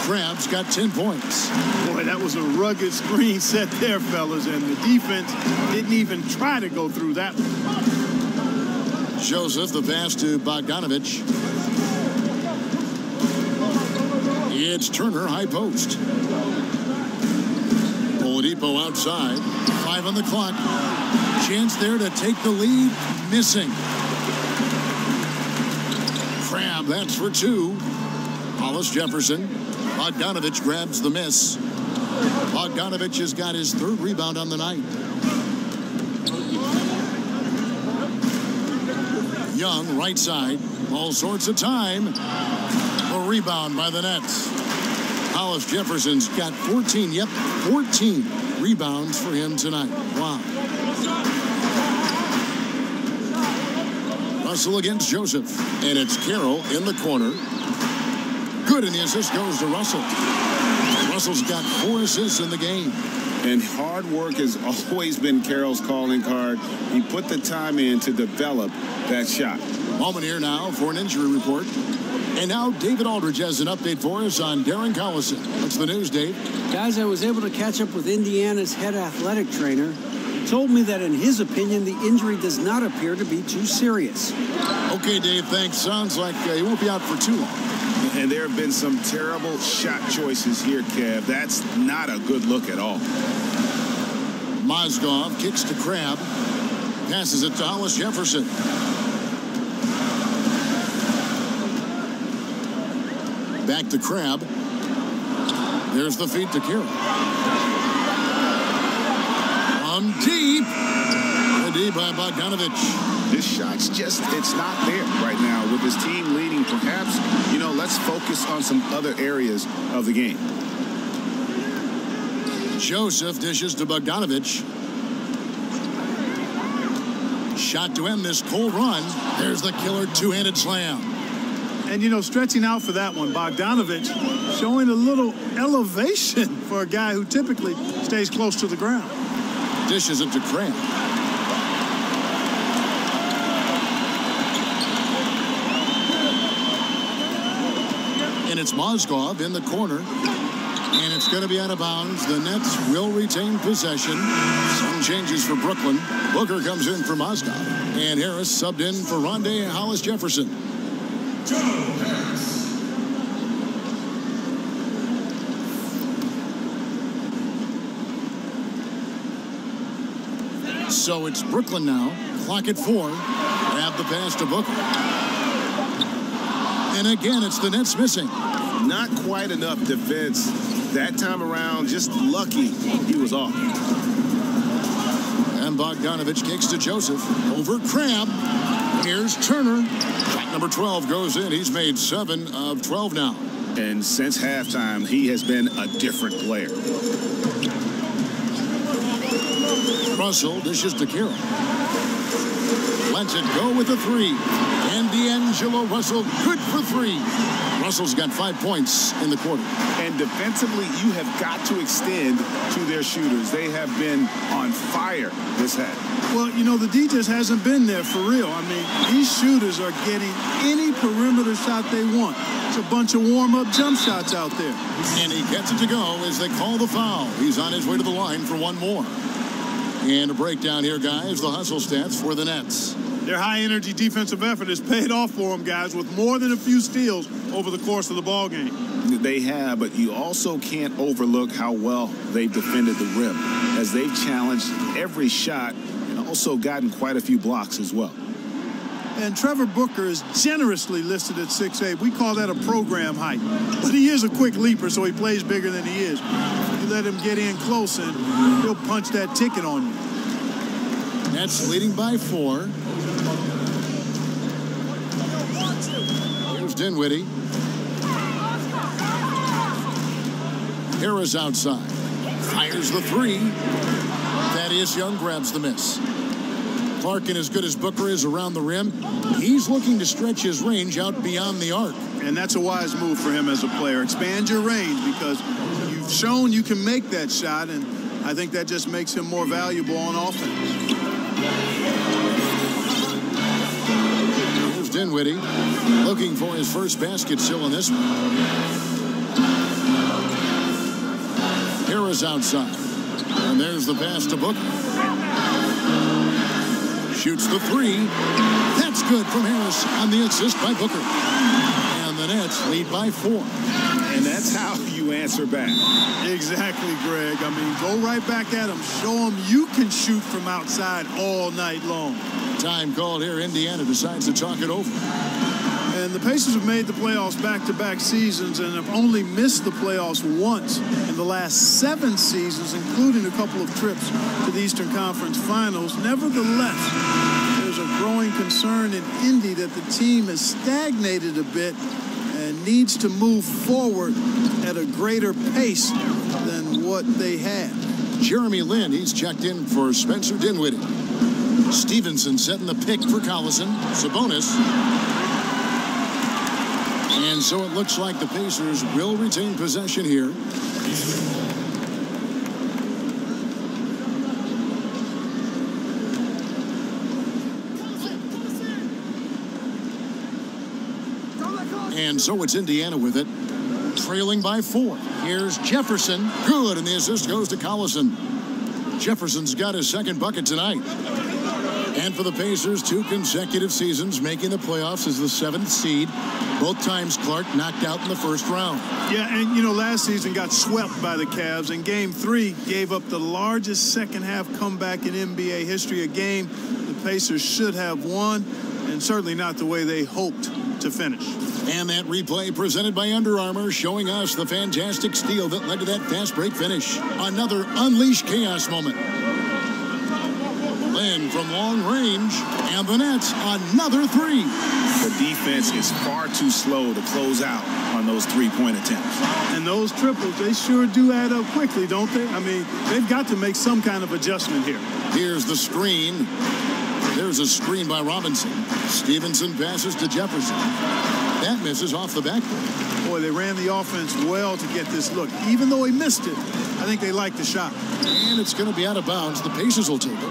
Crabbe's got 10 points. Boy, that was a rugged screen set there, fellas, and the defense didn't even try to go through that one. Joseph, the pass to Bogdanovich. It's Turner, high post. Oladipo outside. 5 on the clock. Chance there to take the lead. Missing. Crabbe, that's for 2. Hollis Jefferson. Bogdanovich grabs the miss. Bogdanovich has got his 3rd rebound on the night. Young, right side. All sorts of time. A rebound by the Nets. Hollis Jefferson's got 14. Yep, 14 rebounds for him tonight. Wow. Russell against Joseph. And it's Carroll in the corner. Good, and the assist goes to Russell. Russell's got 4 assists in the game. And hard work has always been Carroll's calling card. He put the time in to develop that shot. Moment here now for an injury report. And now David Aldridge has an update for us on Darren Collison. What's the news, Dave? Guys, I was able to catch up with Indiana's head athletic trainer. He told me that in his opinion, the injury does not appear to be too serious. Okay, Dave, thanks. Sounds like he won't be out for too long. And there have been some terrible shot choices here, Kev. That's not a good look at all. Mozgov kicks to Crabbe. Passes it to Hollis Jefferson. Back to Crabbe. There's the feed to Carroll. On deep. D by Bogdanovich. This shot's just, it's not there right now. With his team leading, perhaps, let's focus on some other areas of the game. Joseph dishes to Bogdanovich. Shot to end this cold run. There's the killer two-handed slam. And, stretching out for that one, Bogdanovich showing a little elevation for a guy who typically stays close to the ground. Dishes it to Crabbe. And it's Mozgov in the corner. And it's going to be out of bounds. The Nets will retain possession. Some changes for Brooklyn. Booker comes in for Mozgov. And Harris subbed in for Rondé Hollis Jefferson. So it's Brooklyn now. Clock at 4. Grab the pass to Booker. And again, it's the Nets missing. Not quite enough defense that time around. Just lucky he was off. And Bogdanovich kicks to Joseph. Over Crabbe. Here's Turner. Shot number 12 goes in. He's made 7 of 12 now. And since halftime, he has been a different player. Russell dishes to Carroll. Lets it go with a 3. And D'Angelo Russell, good for 3. Russell's got 5 points in the quarter. And defensively, you have got to extend to their shooters. They have been on fire this half. Well, the D just hasn't been there for real. I mean, these shooters are getting any perimeter shot they want. It's a bunch of warm-up jump shots out there. And he gets it to go as they call the foul. He's on his way to the line for one more. And a breakdown here, guys. The hustle stats for the Nets. Their high-energy defensive effort has paid off for them, guys, with more than a few steals over the course of the ball game. They have, but you also can't overlook how well they've defended the rim, as they've challenged every shot and also gotten quite a few blocks as well. And Trevor Booker is generously listed at 6'8". We call that a program height. But he is a quick leaper, so he plays bigger than he is. You let him get in close, and he'll punch that ticket on you. Nets leading by 4. Here's Dinwiddie. Harris outside. Fires the 3. Thaddeus Young grabs the miss. Clarkin, as good as Booker is around the rim, he's looking to stretch his range out beyond the arc. And that's a wise move for him as a player. Expand your range because you've shown you can make that shot, and I think that just makes him more valuable on offense. Here's Dinwiddie looking for his first basket still in this one. Harris outside. And there's the pass to Booker. Shoots the 3. That's good from Harris on the assist by Booker. And the Nets lead by 4. And that's how you answer back. Exactly, Greg. I mean, go right back at him. Show him you can shoot from outside all night long. Time called here. Indiana decides to talk it over. And the Pacers have made the playoffs back-to-back seasons and have only missed the playoffs once in the last 7 seasons, including a couple of trips to the Eastern Conference Finals. Nevertheless, there's a growing concern in Indy that the team has stagnated a bit and needs to move forward at a greater pace than what they had. Jeremy Lin, he's checked in for Spencer Dinwiddie. Stevenson setting the pick for Collison. Sabonis. And so it looks like the Pacers will retain possession here. And so it's Indiana with it, trailing by 4. Here's Jefferson. Good, and the assist goes to Collison. Jefferson's got his second bucket tonight. And for the Pacers, 2 consecutive seasons making the playoffs as the 7th seed. Both times Clark knocked out in the first round. Yeah, and you know, last season got swept by the Cavs. And Game 3 gave up the largest second-half comeback in NBA history. A game the Pacers should have won, and certainly not the way they hoped to finish. And that replay presented by Under Armour, showing us the fantastic steal that led to that fast break finish. Another unleashed chaos moment. Len from long range, and the Nets another 3. The defense is far too slow to close out on those 3-point attempts. And those triples, they sure do add up quickly, don't they? I mean, they've got to make some kind of adjustment here. Here's the screen. There's a screen by Robinson. Stevenson passes to Jefferson. That misses off the backboard. Boy, they ran the offense well to get this look. Even though he missed it, I think they liked the shot. And it's going to be out of bounds. The Pacers will take it.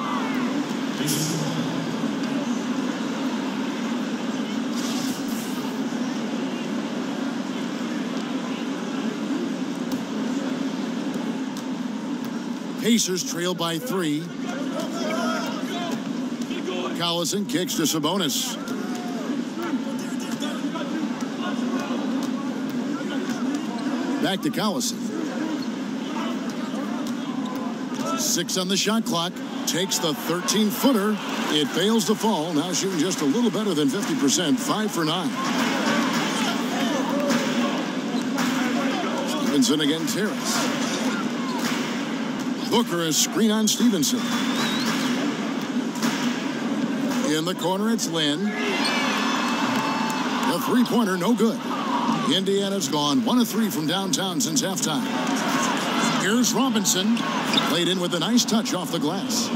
Pacers trail by 3. Collison kicks to Sabonis. Back to Collison. 6 on the shot clock. Takes the 13-footer. It fails to fall. Now shooting just a little better than 50%. 5 for 9. Stevenson against Harris. Booker is screen on Stevenson. In the corner, it's Lynn. The three-pointer, no good. Indiana's gone 1 of 3 from downtown since halftime. Here's Robinson. Played in with a nice touch off the glass.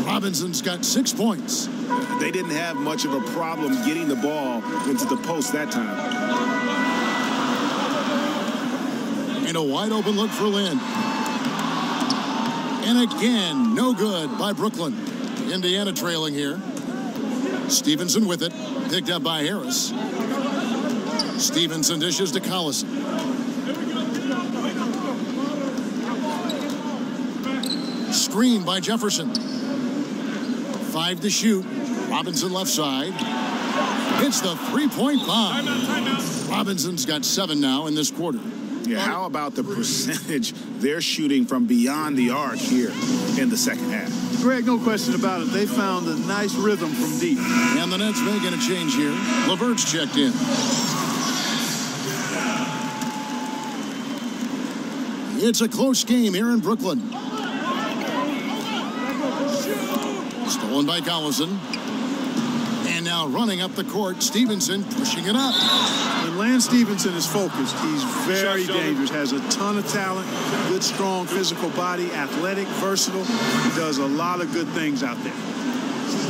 Robinson's got 6 points. They didn't have much of a problem getting the ball into the post that time. And a wide open look for Lynn. And again, no good by Brooklyn. Indiana trailing here. Stevenson with it. Picked up by Harris. Stevenson dishes to Collison. Screen by Jefferson. 5 to shoot. Robinson left side. Hits the three-point bomb. Robinson's got 7 now in this quarter. Yeah, how about the percentage they're shooting from beyond the arc here in the second half? Greg, no question about it. They found a nice rhythm from deep. And the Nets making a change here. LeVert's checked in. It's a close game here in Brooklyn. Stolen by Collison. And now running up the court, Stevenson pushing it up. When Lance Stevenson is focused, he's very dangerous, has a ton of talent, good, strong physical body, athletic, versatile. He does a lot of good things out there.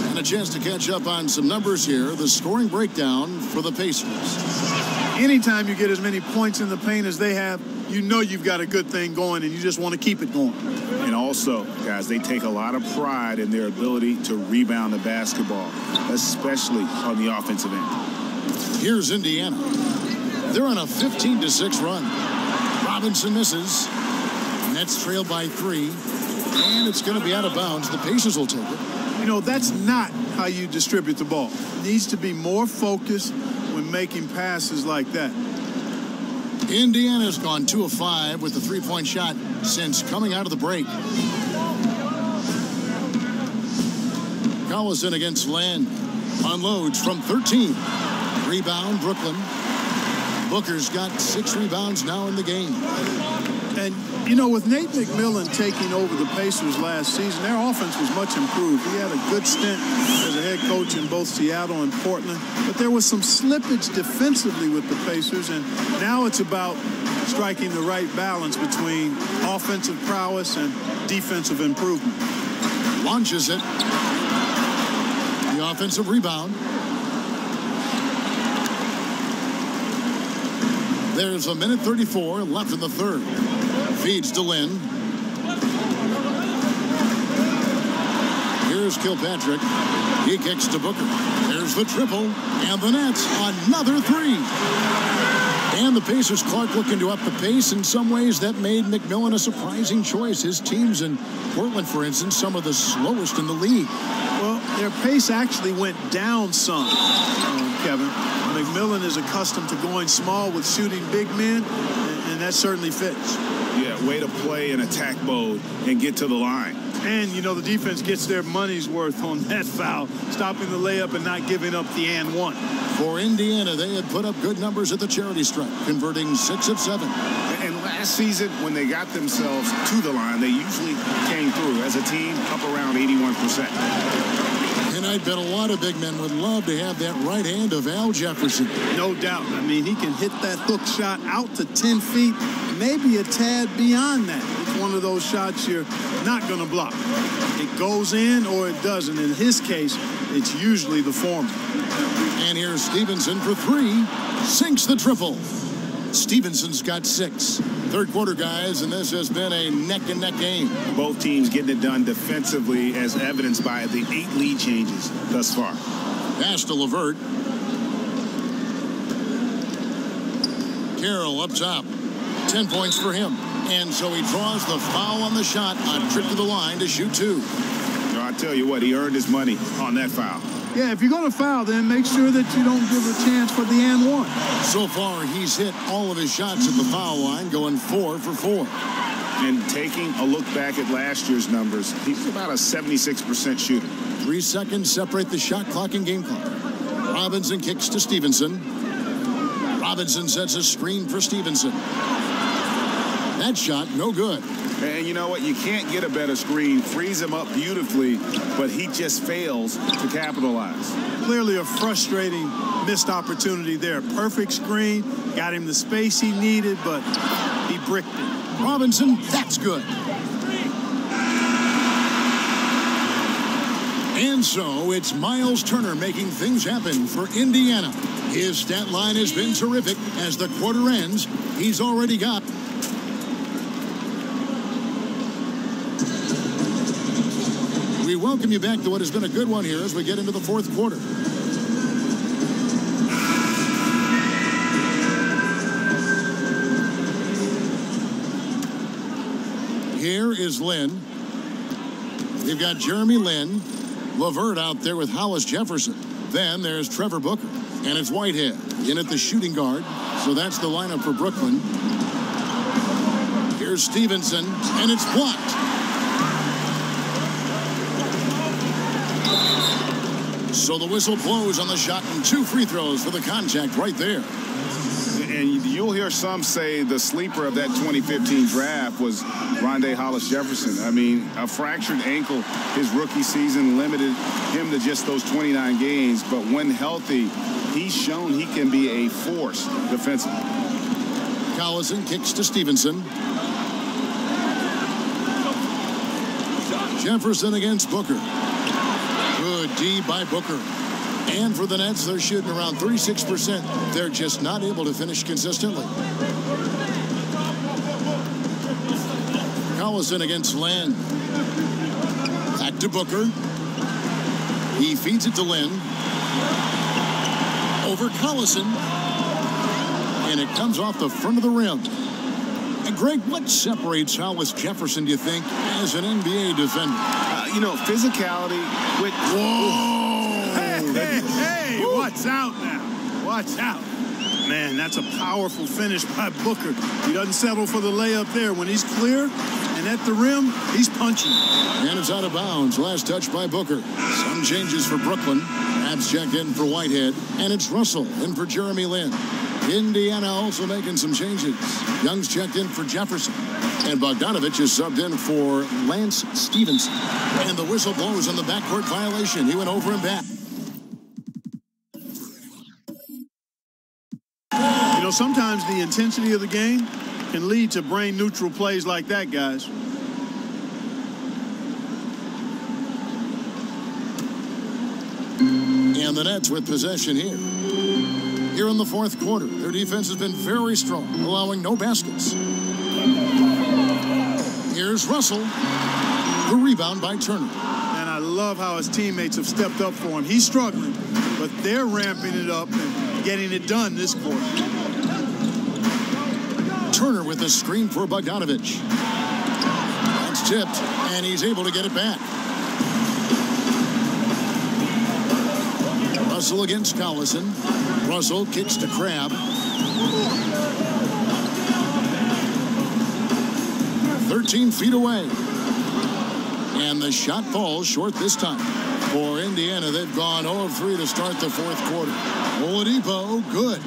And a chance to catch up on some numbers here. The scoring breakdown for the Pacers. Anytime you get as many points in the paint as they have, you know you've got a good thing going and you just want to keep it going. And also, guys, they take a lot of pride in their ability to rebound the basketball, especially on the offensive end. Here's Indiana. They're on a 15-6 run. Robinson misses. Nets trail by 3. And it's going to be out of bounds. The Pacers will take it. You know, that's not how you distribute the ball. It needs to be more focused when making passes like that. Indiana's gone 2 of 5 with the three-point shot since coming out of the break. Collison against Land. Unloads from 13. Rebound, Brooklyn. Booker's got 6 rebounds now in the game. And, you know, with Nate McMillan taking over the Pacers last season, their offense was much improved. He had a good stint as a head coach in both Seattle and Portland. But there was some slippage defensively with the Pacers, and now it's about striking the right balance between offensive prowess and defensive improvement. Launches it. The offensive rebound. There's a minute 34 left in the third. Feeds to Lynn. Here's Kilpatrick. He kicks to Booker. There's the triple. And the Nets, another three. And the Pacers, Clark, looking to up the pace. In some ways, that made McMillan a surprising choice. His teams in Portland, for instance, some of the slowest in the league. Well, their pace actually went down some, Kevin. McMillan is accustomed to going small with shooting big men, and that certainly fits. Yeah, way to play in attack mode and get to the line. And, you know, the defense gets their money's worth on that foul, stopping the layup and not giving up the and one. For Indiana, they had put up good numbers at the charity stripe, converting 6 of 7. And last season, when they got themselves to the line, they usually came through as a team up around 81%. And I bet a lot of big men would love to have that right hand of Al Jefferson. No doubt. I mean, he can hit that hook shot out to 10 feet, maybe a tad beyond that. It's one of those shots you're not going to block. It goes in or it doesn't. In his case, it's usually the former. And here's Stevenson for 3. Sinks the triple. Stevenson's got 6. Third quarter, guys, and this has been a neck-and-neck game. Both teams getting it done defensively, as evidenced by the 8 lead changes thus far. Pass to LeVert. Carroll up top. 10 points for him. And so he draws the foul on the shot. A trip to the line to shoot 2. No, I tell you what, he earned his money on that foul. Yeah, if you're going to foul, then make sure that you don't give a chance for the and one. So far, he's hit all of his shots at the foul line, going 4 for 4. And taking a look back at last year's numbers, he's about a 76% shooter. 3 seconds separate the shot clock and game clock. Robinson kicks to Stevenson. Robinson sets a screen for Stevenson. That shot, no good. And you know what? You can't get a better screen. Frees him up beautifully, but he just fails to capitalize. Clearly a frustrating missed opportunity there. Perfect screen, got him the space he needed, but he bricked it. Robinson, that's good. And so it's Miles Turner making things happen for Indiana. His stat line has been terrific. As the quarter ends, he's already got... We welcome you back to what has been a good one here as we get into the fourth quarter. Here is Lynn. We've got Jeremy Lin, LeVert out there with Hollis Jefferson. Then there's Trevor Booker, and it's Whitehead in at the shooting guard. So that's the lineup for Brooklyn. Here's Stevenson, and it's blocked. So the whistle blows on the shot, and 2 free throws for the contact right there. And you'll hear some say the sleeper of that 2015 draft was Rondé Hollis Jefferson. I mean, a fractured ankle his rookie season limited him to just those 29 games. But when healthy, he's shown he can be a force defensively. Collison kicks to Stevenson. Jefferson against Booker. Good D by Booker. And for the Nets, they're shooting around 36%. They're just not able to finish consistently. Collison against Lynn. Back to Booker. He feeds it to Lynn. Over Collison. And it comes off the front of the rim. And Greg, what separates Hollis Jefferson, do you think, as an NBA defender? You know, physicality. With Whoa! Hey, watch out now. Watch out. Man, that's a powerful finish by Booker. He doesn't settle for the layup there. When he's clear and at the rim, he's punching. And it's out of bounds. Last touch by Booker. Some changes for Brooklyn. Abs check in for Whitehead. And it's Russell in for Jeremy Lin. Indiana also making some changes. Young's checked in for Jefferson. And Bogdanovich is subbed in for Lance Stevenson. And the whistle blows on the backcourt violation. He went over and back. You know, sometimes the intensity of the game can lead to brain-neutral plays like that, guys. And the Nets with possession here. here in the fourth quarter. Their defense has been very strong, allowing no baskets. Here's Russell. The rebound by Turner. And I love how his teammates have stepped up for him. He's struggling, but they're ramping it up and getting it done this quarter. Turner with a screen for Bogdanovich. That's tipped, and he's able to get it back. Russell against Collison. Russell kicks to Crabbe. 13 feet away. And the shot falls short this time. For Indiana, they've gone 0 of 3 to start the fourth quarter. Oladipo, good.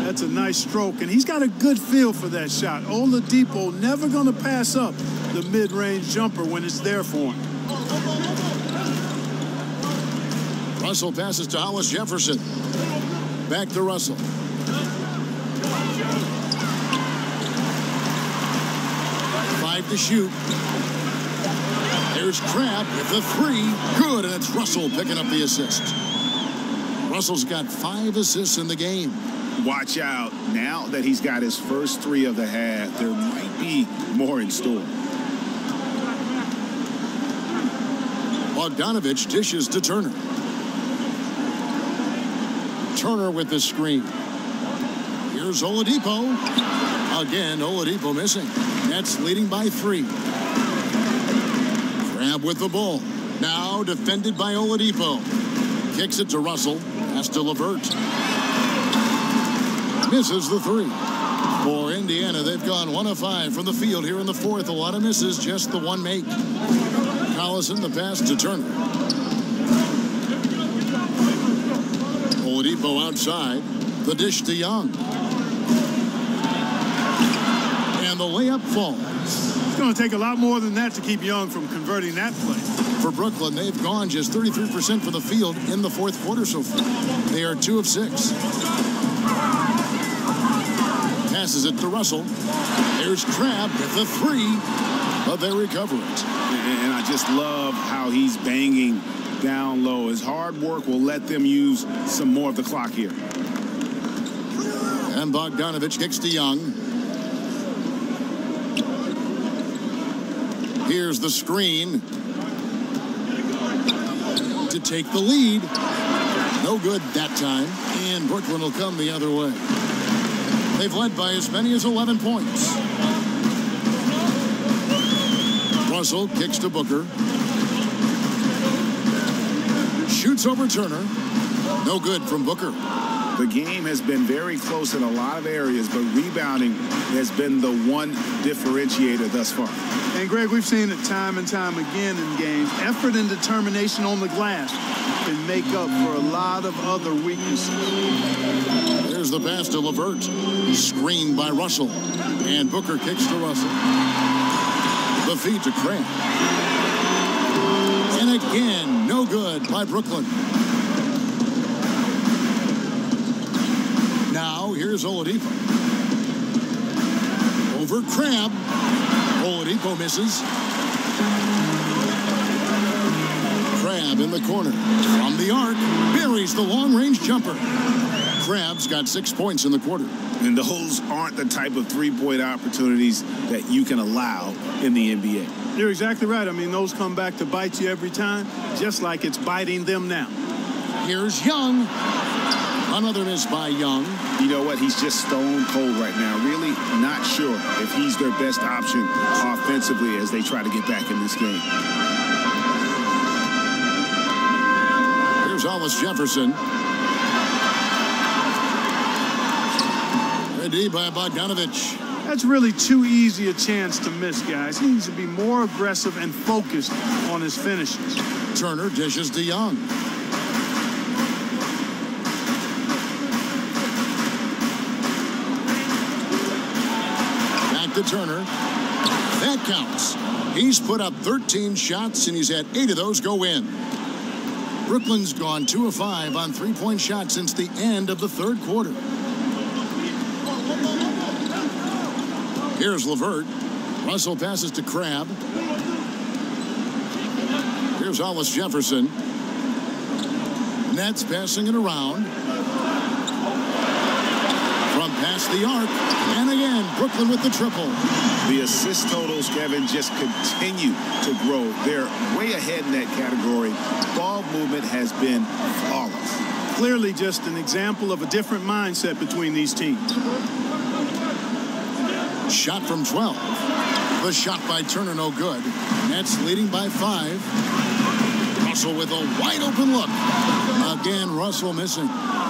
That's a nice stroke, and he's got a good feel for that shot. Oladipo never going to pass up the mid-range jumper when it's there for him. Russell passes to Hollis Jefferson. Back to Russell. Five to shoot. There's Crabbe with the three. Good, and it's Russell picking up the assist. Russell's got 5 assists in the game. Watch out. Now that he's got his first 3 of the half, there might be more in store. Bogdanovich dishes to Turner. Turner with the screen. Here's Oladipo. Again, Oladipo missing. Nets leading by 3. Crabbe with the ball. Now defended by Oladipo. Kicks it to Russell. Pass to LeVert. Misses the 3. For Indiana, they've gone 1 of 5 from the field here in the fourth. A lot of misses, just the 1 make. Collison, the pass to Turner. Oladipo outside. The dish to Young. And the layup falls. It's going to take a lot more than that to keep Young from converting that play. For Brooklyn, they've gone just 33% from the field in the fourth quarter so far. They are 2 of 6. Passes it to Russell. There's Crabbe with the 3, but they recover it. And I just love how he's banging down low. His hard work will let them use some more of the clock here. And Bogdanovich kicks to Young. Here's the screen to take the lead. No good that time. And Brooklyn will come the other way. They've led by as many as 11 points. Russell kicks to Booker. Shoots over Turner. No good from Booker. The game has been very close in a lot of areas, but rebounding has been the one differentiator thus far. And, Greg, we've seen it time and time again in games. Effort and determination on the glass can make up for a lot of other weaknesses. There's the pass to LeVert. Screened by Russell. And Booker kicks to Russell. The feed to Crabbe. And again, no good by Brooklyn. Now, here's Oladipo. Over Crabbe. Oladipo misses. Crabbe in the corner. From the arc. Buries the long-range jumper. Crabbe's got 6 points in the quarter. And those aren't the type of three-point opportunities that you can allow in the NBA. You're exactly right. I mean, those come back to bite you every time, just like it's biting them now. Here's Young. Another miss by Young. You know what? He's just stone cold right now. Really not sure if he's their best option offensively as they try to get back in this game. Here's Hollis Jefferson. Ready by Bogdanovich. That's really too easy a chance to miss, guys. He needs to be more aggressive and focused on his finishes. Turner dishes to Young. Back to Turner. That counts. He's put up 13 shots, and he's had 8 of those go in. Brooklyn's gone 2 of 5 on 3-point shots since the end of the third quarter. Here's LeVert. Russell passes to Crabbe. Here's Hollis Jefferson. Nets passing it around. Past the arc. And again, Brooklyn with the triple. The assist totals, Kevin, just continue to grow. They're way ahead in that category. Ball movement has been flawless. Clearly just an example of a different mindset between these teams. Shot from 12. The shot by Turner, no good. Nets leading by 5. Russell with a wide open look. Again, Russell missing.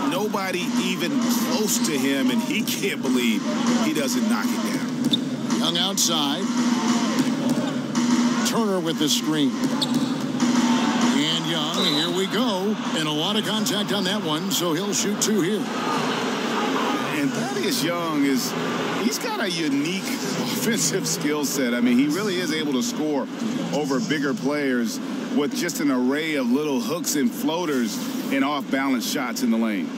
Nobody even close to him, and he can't believe he doesn't knock it down. Young outside. Turner with the screen. And Young, here we go. And a lot of contact on that one, so he'll shoot 2 here. And Thaddeus Young he's got a unique offensive skill set. I mean, he really is able to score over bigger players with just an array of little hooks and floaters and off-balance shots in the lane.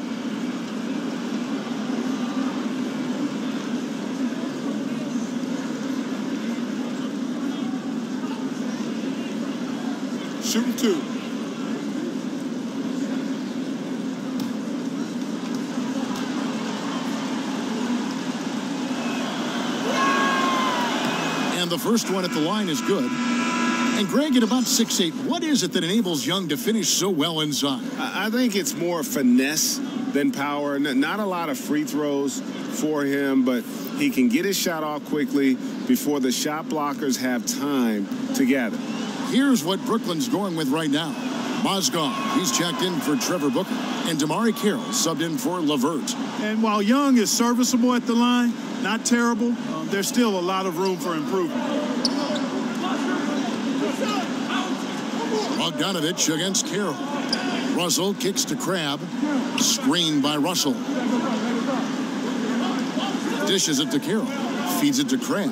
Shooting 2. And the first one at the line is good. And Greg, at about 6'8", what is it that enables Young to finish so well inside? I think it's more finesse than power. Not a lot of free throws for him, but he can get his shot off quickly before the shot blockers have time to gather. Here's what Brooklyn's going with right now. Mozgov, he's checked in for Trevor Booker. And Damari Carroll subbed in for LeVert. And while Young is serviceable at the line, not terrible, there's still a lot of room for improvement. Bogdanovich against Carroll. Russell kicks to Crabbe. Screened by Russell. Dishes it to Carroll. Feeds it to Crabbe.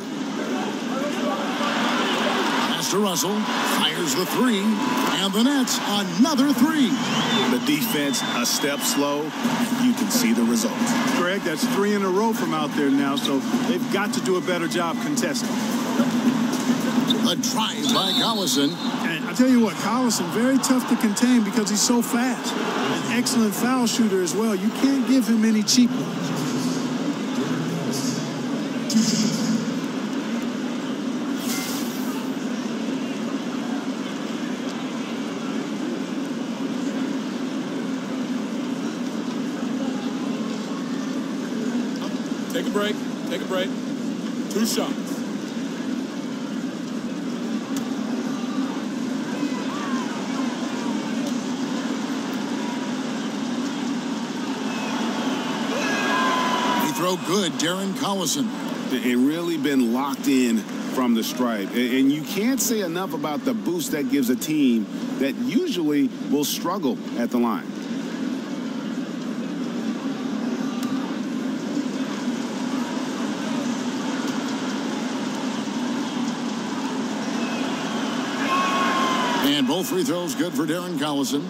Pass to Russell. Fires the 3. And the Nets, another 3. The defense a step slow. You can see the results. Greg, that's 3 in a row from out there now, so they've got to do a better job contesting. A drive by Collison. And I tell you what, Collison, very tough to contain because he's so fast. An excellent foul shooter as well. You can't give him any cheap ones. Take a break. Take a break. 2 shots. Throw good, Darren Collison. It really been locked in from the stripe. And you can't say enough about the boost that gives a team that usually will struggle at the line. And both free throws good for Darren Collison.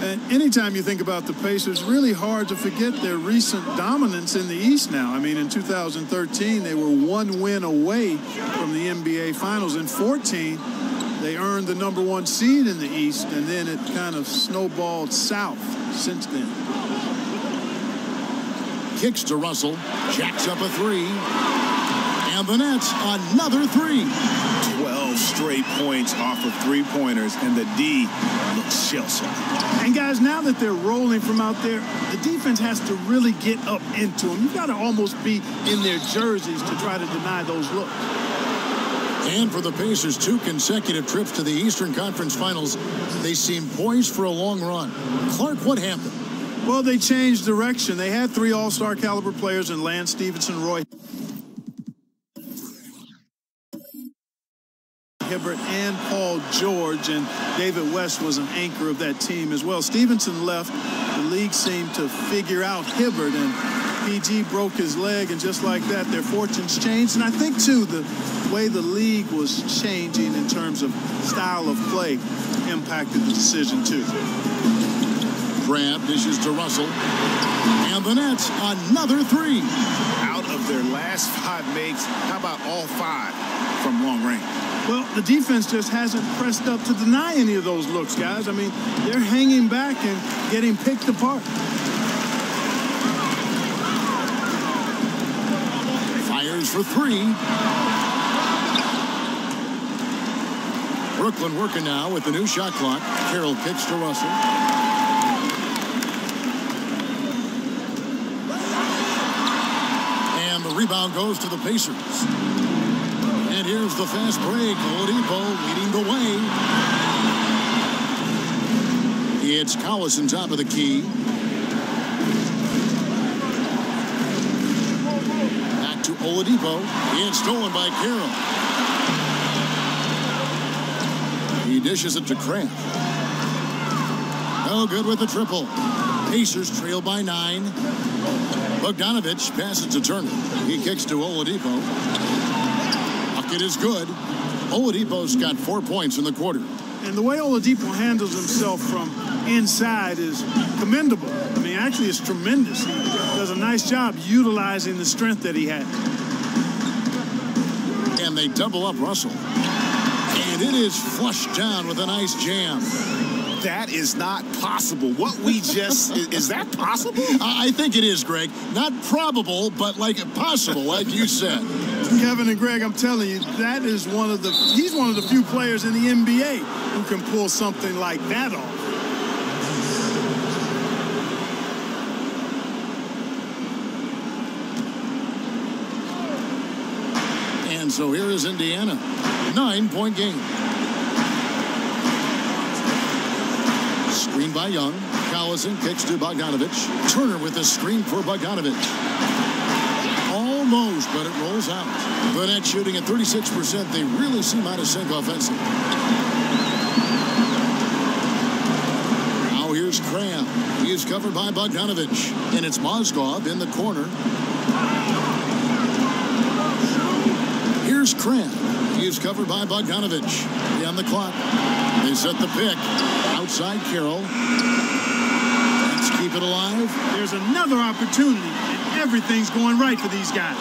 And anytime you think about the Pacers, really hard to forget their recent dominance in the East now. I mean, in 2013, they were 1 win away from the NBA Finals. In 14, they earned the #1 seed in the East, and then it kind of snowballed south since then. Kicks to Russell, jacks up a 3, and the Nets another 3. 12 straight points off of 3-pointers, and the D looks shell-shocked. And guys, now that they're rolling from out there, the defense has to really get up into them. You've got to almost be in their jerseys to try to deny those looks. And for the Pacers, 2 consecutive trips to the Eastern Conference Finals, they seem poised for a long run. Clark, what happened? Well, they changed direction. They had 3 all-star caliber players in Lance Stephenson, Roy Hibbert, and Paul George, and David West was an anchor of that team as well. Stevenson left. The league seemed to figure out Hibbert, and PG broke his leg, and just like that, their fortunes changed. And I think, too, the way the league was changing in terms of style of play impacted the decision, too. Crabbe dishes to Russell, and the Nets another 3. Out of their last 5 makes, how about all 5 from long range? Well, the defense just hasn't pressed up to deny any of those looks, guys. I mean, they're hanging back and getting picked apart. for three. Brooklyn working now with the new shot clock. Carroll kicks to Russell. And the rebound goes to the Pacers. And here's the fast break. Oladipo leading the way. It's Collison top of the key. Back to Oladipo. It's stolen by Carroll. He dishes it to Kraft. No good with the triple. Pacers trail by 9. Bogdanovich passes to Turner. He kicks to Oladipo. Bucket is good. Oladipo's got 4 points in the quarter. And the way Oladipo handles himself from inside is commendable. I mean, actually, it's tremendous. He does a nice job utilizing the strength that he had. And they double up Russell. And it is flushed down with a nice jam. That is not possible. What we just, is that possible? I think it is, Greg. Not probable, but like possible, like you said. Kevin and Greg, I'm telling you, that is he's one of the few players in the NBA who can pull something like that off. And so here is Indiana. 9-point game. Screen by Young. Collison kicks to Bogdanovich. Turner with the screen for Bogdanovich. Almost, but it rolls out. The net shooting at 36%. They really seem out of sync offensively. Now here's Cram. He is covered by Bogdanovich. And it's Mozgov in the corner. Here's Cram. He is covered by Bogdanovich. On the clock. They set the pick. Outside Carroll. Let's keep it alive. There's another opportunity, and everything's going right for these guys.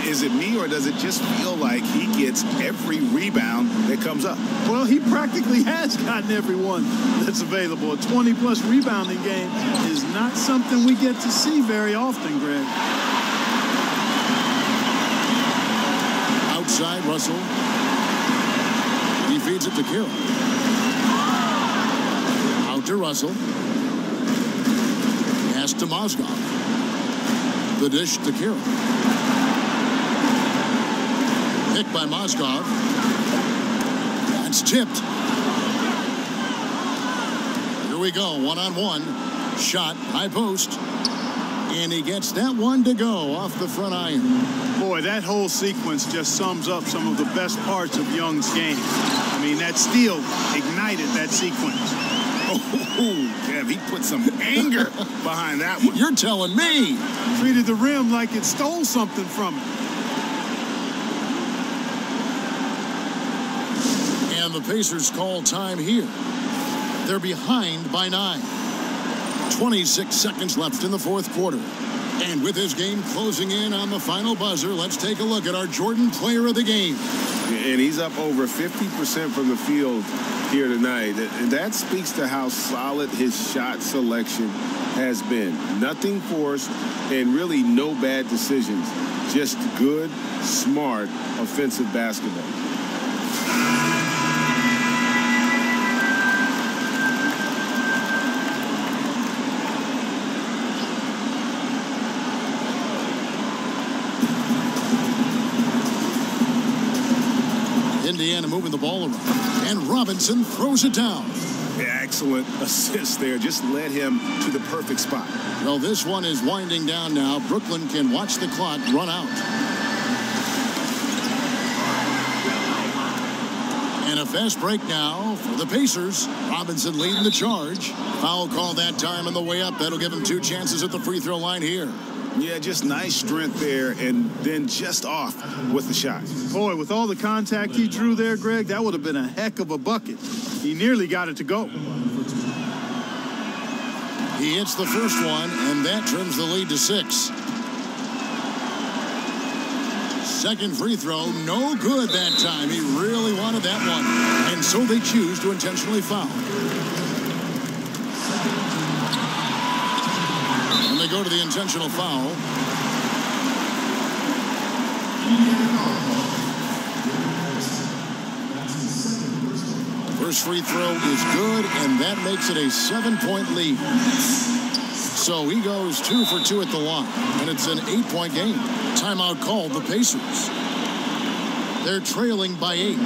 Is it me, or does it just feel like he gets every rebound that comes up? Well, he practically has gotten every one that's available. A 20-plus rebounding game is not something we get to see very often, Greg. Outside Russell. He feeds it to Carroll. Out to Russell. Pass to Mozgov. The dish to Carroll. Picked by Mozgov. That's tipped. Here we go. One-on-one. Shot. High post. And he gets that one to go off the front iron. Boy, that whole sequence just sums up some of the best parts of Young's game. I mean, that steal ignited that sequence. Oh, Kev, he put some anger behind that one. You're telling me. Treated the rim like it stole something from it. And the Pacers call time here. They're behind by 9. 26 seconds left in the fourth quarter. And with this game closing in on the final buzzer, let's take a look at our Jordan Player of the Game. And he's up over 50% from the field here tonight. And that speaks to how solid his shot selection has been. Nothing forced and really no bad decisions. Just good, smart, offensive basketball. Indiana moving the ball around. And Robinson throws it down. Yeah, excellent assist there. Just led him to the perfect spot. Well, this one is winding down now. Brooklyn can watch the clock run out. And a fast break now for the Pacers. Robinson leading the charge. Foul call that time on the way up. That'll give him 2 chances at the free throw line here. Yeah, just nice strength there, and then just off with the shot. Boy, with all the contact he drew there, Greg, that would have been a heck of a bucket. He nearly got it to go. He hits the first one, and that trims the lead to 6. Second free throw, no good that time. He really wanted that one, and so they choose to intentionally foul. They go to the intentional foul. First free throw is good, and that makes it a 7-point lead. So he goes 2 for 2 at the line, and it's an 8-point game. Timeout called the Pacers. They're trailing by 8.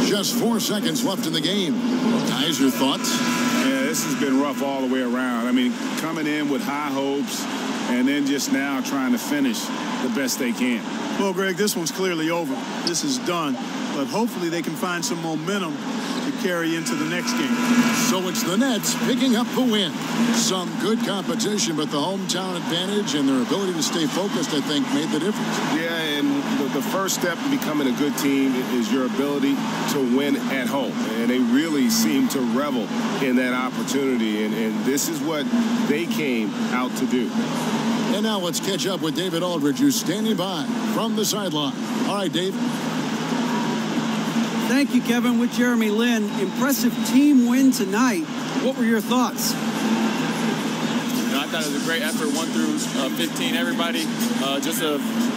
Just 4 seconds left in the game. Guys, your thoughts? Yeah, this has been rough all the way around. I mean, coming in with high hopes and then just now trying to finish the best they can. Well, Greg, this one's clearly over. This is done. But hopefully they can find some momentum to carry into the next game. So it's the Nets picking up the win. Some good competition, but the hometown advantage and their ability to stay focused, I think, made the difference. Yeah, and the first step to becoming a good team is your ability to win at home. And they really seem to revel in that opportunity. And this is what they came out to do. And now let's catch up with David Aldridge, who's standing by from the sideline. All right, Dave. Thank you, Kevin. With Jeremy Lin. Impressive team win tonight. What were your thoughts? I thought it was a great effort, 1 through 15. Everybody just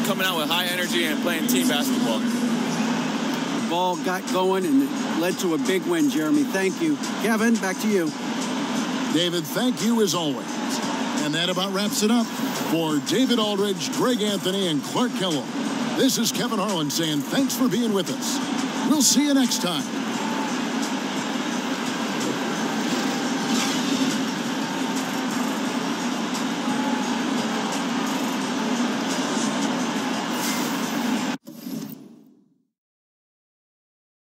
coming out with high energy and playing team basketball. The ball got going and it led to a big win, Jeremy. Thank you. Kevin, back to you. David, thank you as always. And that about wraps it up. For David Aldridge, Greg Anthony, and Clark Kellogg, this is Kevin Harlan saying thanks for being with us. We'll see you next time